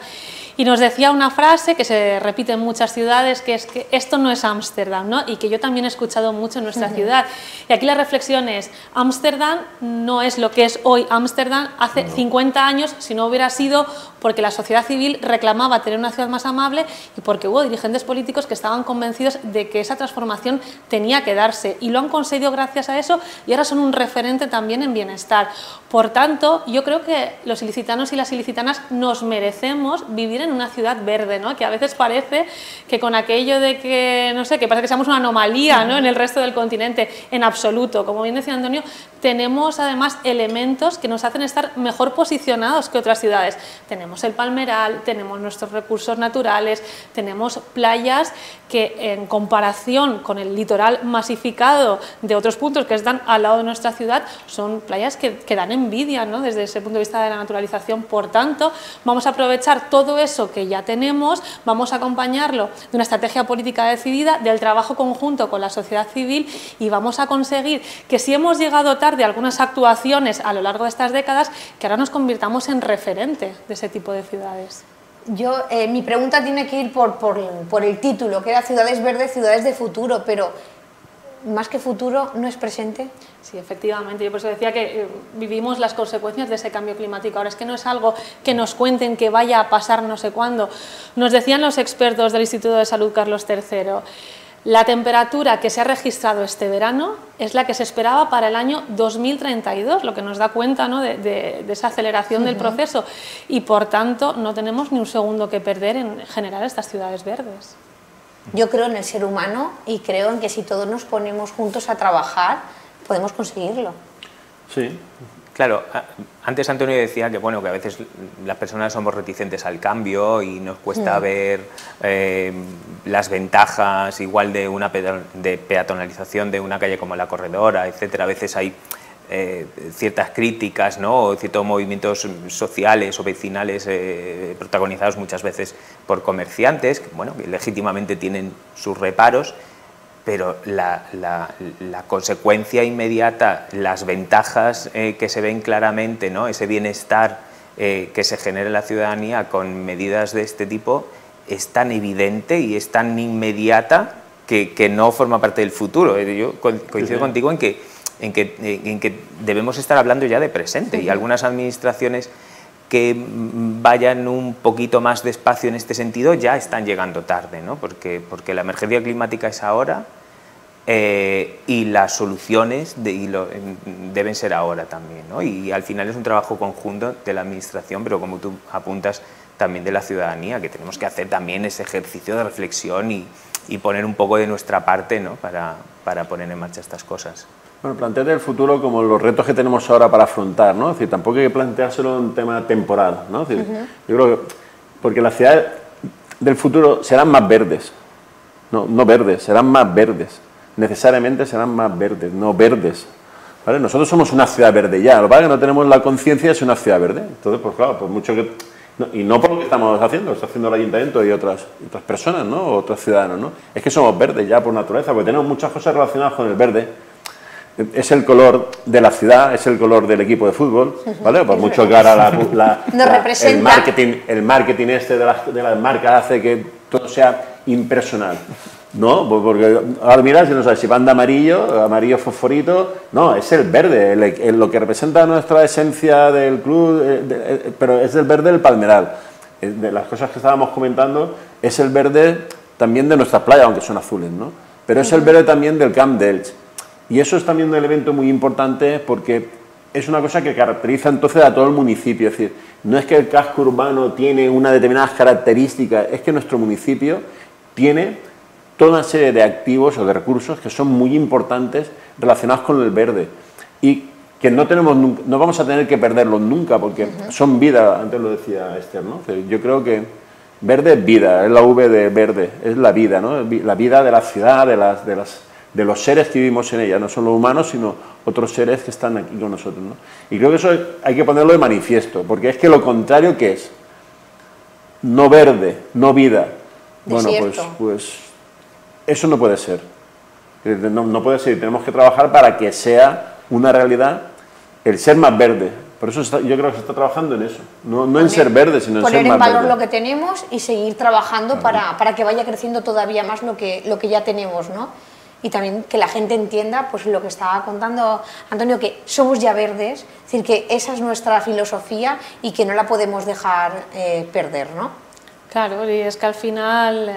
y nos decía una frase que se repite en muchas ciudades, que es que esto no es Ámsterdam, ¿no? Y que yo también he escuchado mucho en nuestra ciudad. Y aquí la reflexión es, Ámsterdam no es lo que es hoy Ámsterdam hace 50 años, si no hubiera sido porque la sociedad civil reclamaba tener una ciudad más amable y porque hubo dirigentes políticos que estaban convencidos de que esa transformación tenía que darse, y lo han conseguido gracias a eso, y ahora son un referente también en bienestar. Por tanto, yo creo que los ilicitanos y las ilicitanas nos merecemos vivir en una ciudad verde, ¿no? Que a veces parece que con aquello de que, no sé, que parece que seamos una anomalía, ¿no? En el resto del continente, en absoluto. Como bien decía Antonio, tenemos además elementos que nos hacen estar mejor posicionados que otras ciudades. Tenemos el palmeral, tenemos nuestros recursos naturales, tenemos playas que en comparación con el litoral masificado de otros puntos que están al lado de nuestra ciudad, son playas que dan envidia, ¿no? Desde ese punto de vista de la naturalización. Por tanto, vamos a aprovechar todo eso que ya tenemos, vamos a acompañarlo de una estrategia política decidida, del trabajo conjunto con la sociedad civil, y vamos a conseguir que, si hemos llegado tarde a algunas actuaciones a lo largo de estas décadas, que ahora nos convirtamos en referente de ese tipo de ciudades. Mi pregunta tiene que ir por el título, que era Ciudades Verdes, Ciudades de Futuro, pero más que futuro, ¿no es presente? Sí, efectivamente. Yo por eso decía que vivimos las consecuencias de ese cambio climático. Ahora, es que no es algo que nos cuenten que vaya a pasar no sé cuándo. Nos decían los expertos del Instituto de Salud Carlos III, la temperatura que se ha registrado este verano es la que se esperaba para el año 2032, lo que nos da cuenta, ¿no? de esa aceleración del proceso, y por tanto no tenemos ni un segundo que perder en generar estas ciudades verdes. Yo creo en el ser humano y creo en que si todos nos ponemos juntos a trabajar, podemos conseguirlo. Sí. Claro, antes Antonio decía que, bueno, que a veces las personas somos reticentes al cambio y nos cuesta ver las ventajas igual de una peatonalización de una calle como la Corredora, etcétera. A veces hay ciertas críticas, ¿no? O ciertos movimientos sociales o vecinales protagonizados muchas veces por comerciantes, que, bueno, que legítimamente tienen sus reparos, pero la consecuencia inmediata, las ventajas que se ven claramente, ¿no? Ese bienestar que se genera en la ciudadanía con medidas de este tipo, es tan evidente y es tan inmediata que no forma parte del futuro. Yo coincido contigo en que debemos estar hablando ya de presente, y algunas administraciones que vayan un poquito más despacio en este sentido ya están llegando tarde, ¿no? Porque la emergencia climática es ahora, y las soluciones deben ser ahora también, ¿no? Y al final es un trabajo conjunto de la administración, pero como tú apuntas, también de la ciudadanía, que tenemos que hacer también ese ejercicio de reflexión y poner un poco de nuestra parte, ¿no? para poner en marcha estas cosas. Bueno, plantear el futuro como los retos que tenemos ahora para afrontar, ¿no? Es decir, tampoco hay que planteárselo en un tema temporal, ¿no? Es decir, yo creo que, porque las ciudades del futuro serán más verdes, no verdes, serán más verdes, necesariamente serán más verdes, no verdes, ¿vale? Nosotros somos una ciudad verde ya, lo que pasa es que no tenemos la conciencia de ser una ciudad verde. Entonces, pues claro, por mucho que No, y no por lo que estamos haciendo, lo está haciendo el ayuntamiento y otras personas, ¿no? O otros ciudadanos, ¿no? Es que somos verdes ya por naturaleza, porque tenemos muchas cosas relacionadas con el verde. Es el color de la ciudad, es el color del equipo de fútbol, ¿vale? Por mucho que ahora el marketing este de las marcas hace que todo sea impersonal. No, porque ahora mira, si no sabes si van de amarillo fosforito, no, es el verde, lo que representa nuestra esencia del club, pero es el verde del Palmeral. De las cosas que estábamos comentando, es el verde también de nuestras playas, aunque son azules, ¿no? Pero es el verde también del Camp de Elche. Y eso es también un elemento muy importante porque es una cosa que caracteriza entonces a todo el municipio, es decir, no es que el casco urbano tiene unas determinadas características, es que nuestro municipio tiene toda una serie de activos o de recursos que son muy importantes relacionados con el verde y que no vamos a tener que perderlos nunca porque son vida, antes lo decía Esther, ¿no? Yo creo que verde es vida, es la V de verde, es la vida, ¿no? La vida de la ciudad, de los seres que vivimos en ella, no solo humanos, sino otros seres que están aquí con nosotros, ¿no? Y creo que eso hay que ponerlo de manifiesto, porque es que lo contrario, ¿qué es? No verde, no vida. Bueno, pues eso no puede ser. No puede ser, y tenemos que trabajar para que sea una realidad el ser más verde. Por eso yo creo que se está trabajando en eso, no en ser verde, sino en ser más verde. Poner en valor lo que tenemos y seguir trabajando para que vaya creciendo todavía más lo que ya tenemos, ¿no? Y también que la gente entienda, pues lo que estaba contando Antonio, que somos ya verdes, es decir, que esa es nuestra filosofía y que no la podemos dejar perder, ¿no? Claro, y es que al final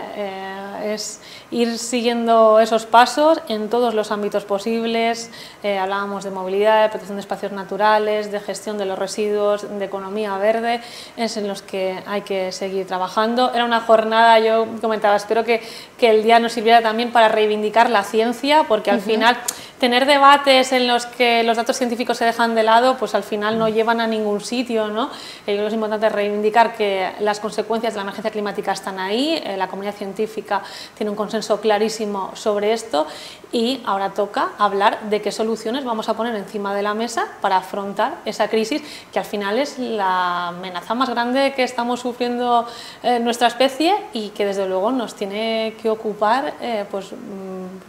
es ir siguiendo esos pasos en todos los ámbitos posibles. Hablábamos de movilidad, de protección de espacios naturales, de gestión de los residuos, de economía verde, es en los que hay que seguir trabajando. Era una jornada, yo comentaba, espero que el día nos sirviera también para reivindicar la ciencia, porque al final tener debates en los que los datos científicos se dejan de lado, pues al final no llevan a ningún sitio, ¿no? Yo creo que es importante reivindicar que las consecuencias de la emergencia climática están ahí, la comunidad científica tiene un consenso clarísimo sobre esto y ahora toca hablar de qué soluciones vamos a poner encima de la mesa para afrontar esa crisis que al final es la amenaza más grande que estamos sufriendo nuestra especie y que desde luego nos tiene que ocupar pues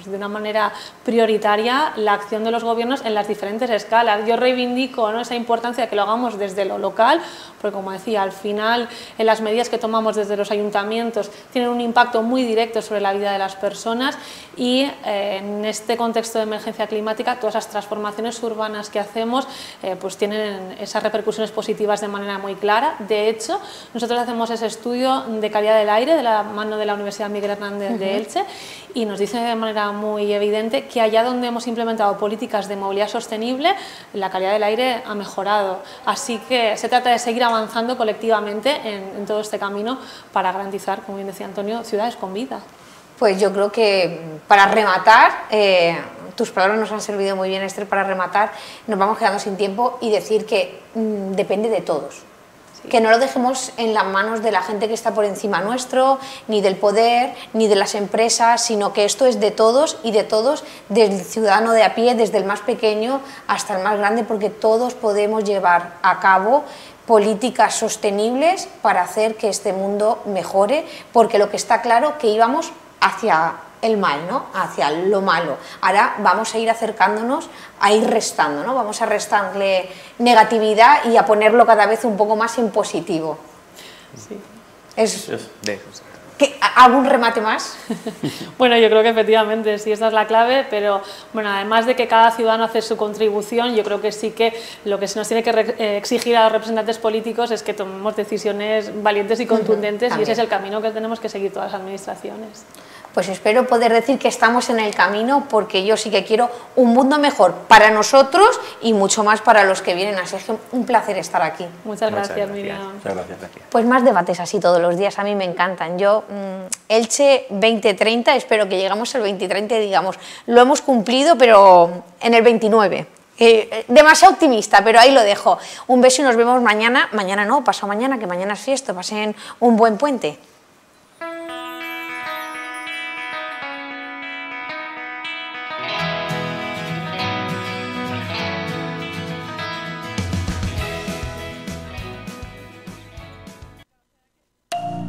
de una manera prioritaria la acción de los gobiernos en las diferentes escalas. Yo reivindico, ¿no?, esa importancia de que lo hagamos desde lo local, porque como decía, al final las medidas que tomamos desde los ayuntamientos tienen un impacto muy directo sobre la vida de las personas y en este contexto de emergencia climática todas esas transformaciones urbanas que hacemos pues tienen esas repercusiones positivas de manera muy clara. De hecho, nosotros hacemos ese estudio de calidad del aire de la mano de la Universidad Miguel Hernández de Elche y nos dice de manera muy evidente que allá donde hemos implementado políticas de movilidad sostenible, la calidad del aire ha mejorado. Así que se trata de seguir avanzando colectivamente en todo este camino para garantizar, como bien decía Antonio, ciudades con vida. Pues yo creo que para rematar, tus palabras nos han servido muy bien, Esther, para rematar, nos vamos quedando sin tiempo y decir que depende de todos. Que no lo dejemos en las manos de la gente que está por encima nuestro, ni del poder, ni de las empresas, sino que esto es de todos y de todos, desde el ciudadano de a pie, desde el más pequeño hasta el más grande, porque todos podemos llevar a cabo políticas sostenibles para hacer que este mundo mejore, porque lo que está claro que íbamos hacia el mal, ¿no?, hacia lo malo. Ahora vamos a ir acercándonos, a ir restando, ¿no?, vamos a restarle negatividad y a ponerlo cada vez un poco más en positivo. Sí. ¿Algún remate más? Bueno, yo creo que efectivamente sí, esta es la clave, pero bueno, además de que cada ciudadano hace su contribución, yo creo que sí que lo que se nos tiene que exigir a los representantes políticos es que tomemos decisiones valientes y contundentes y ese es el camino que tenemos que seguir todas las administraciones. Pues espero poder decir que estamos en el camino, porque yo sí que quiero un mundo mejor para nosotros y mucho más para los que vienen. Así que un placer estar aquí. Muchas gracias, Miriam. Muchas gracias. Pues más debates así todos los días, a mí me encantan. Yo, Elche 2030, espero que llegamos al 2030 y digamos, lo hemos cumplido, pero en el 29. Demasiado optimista, pero ahí lo dejo. Un beso y nos vemos mañana. Mañana no, pasado mañana, que mañana es fiesta. Pasen un buen puente.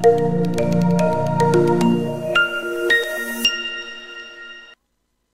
Chao.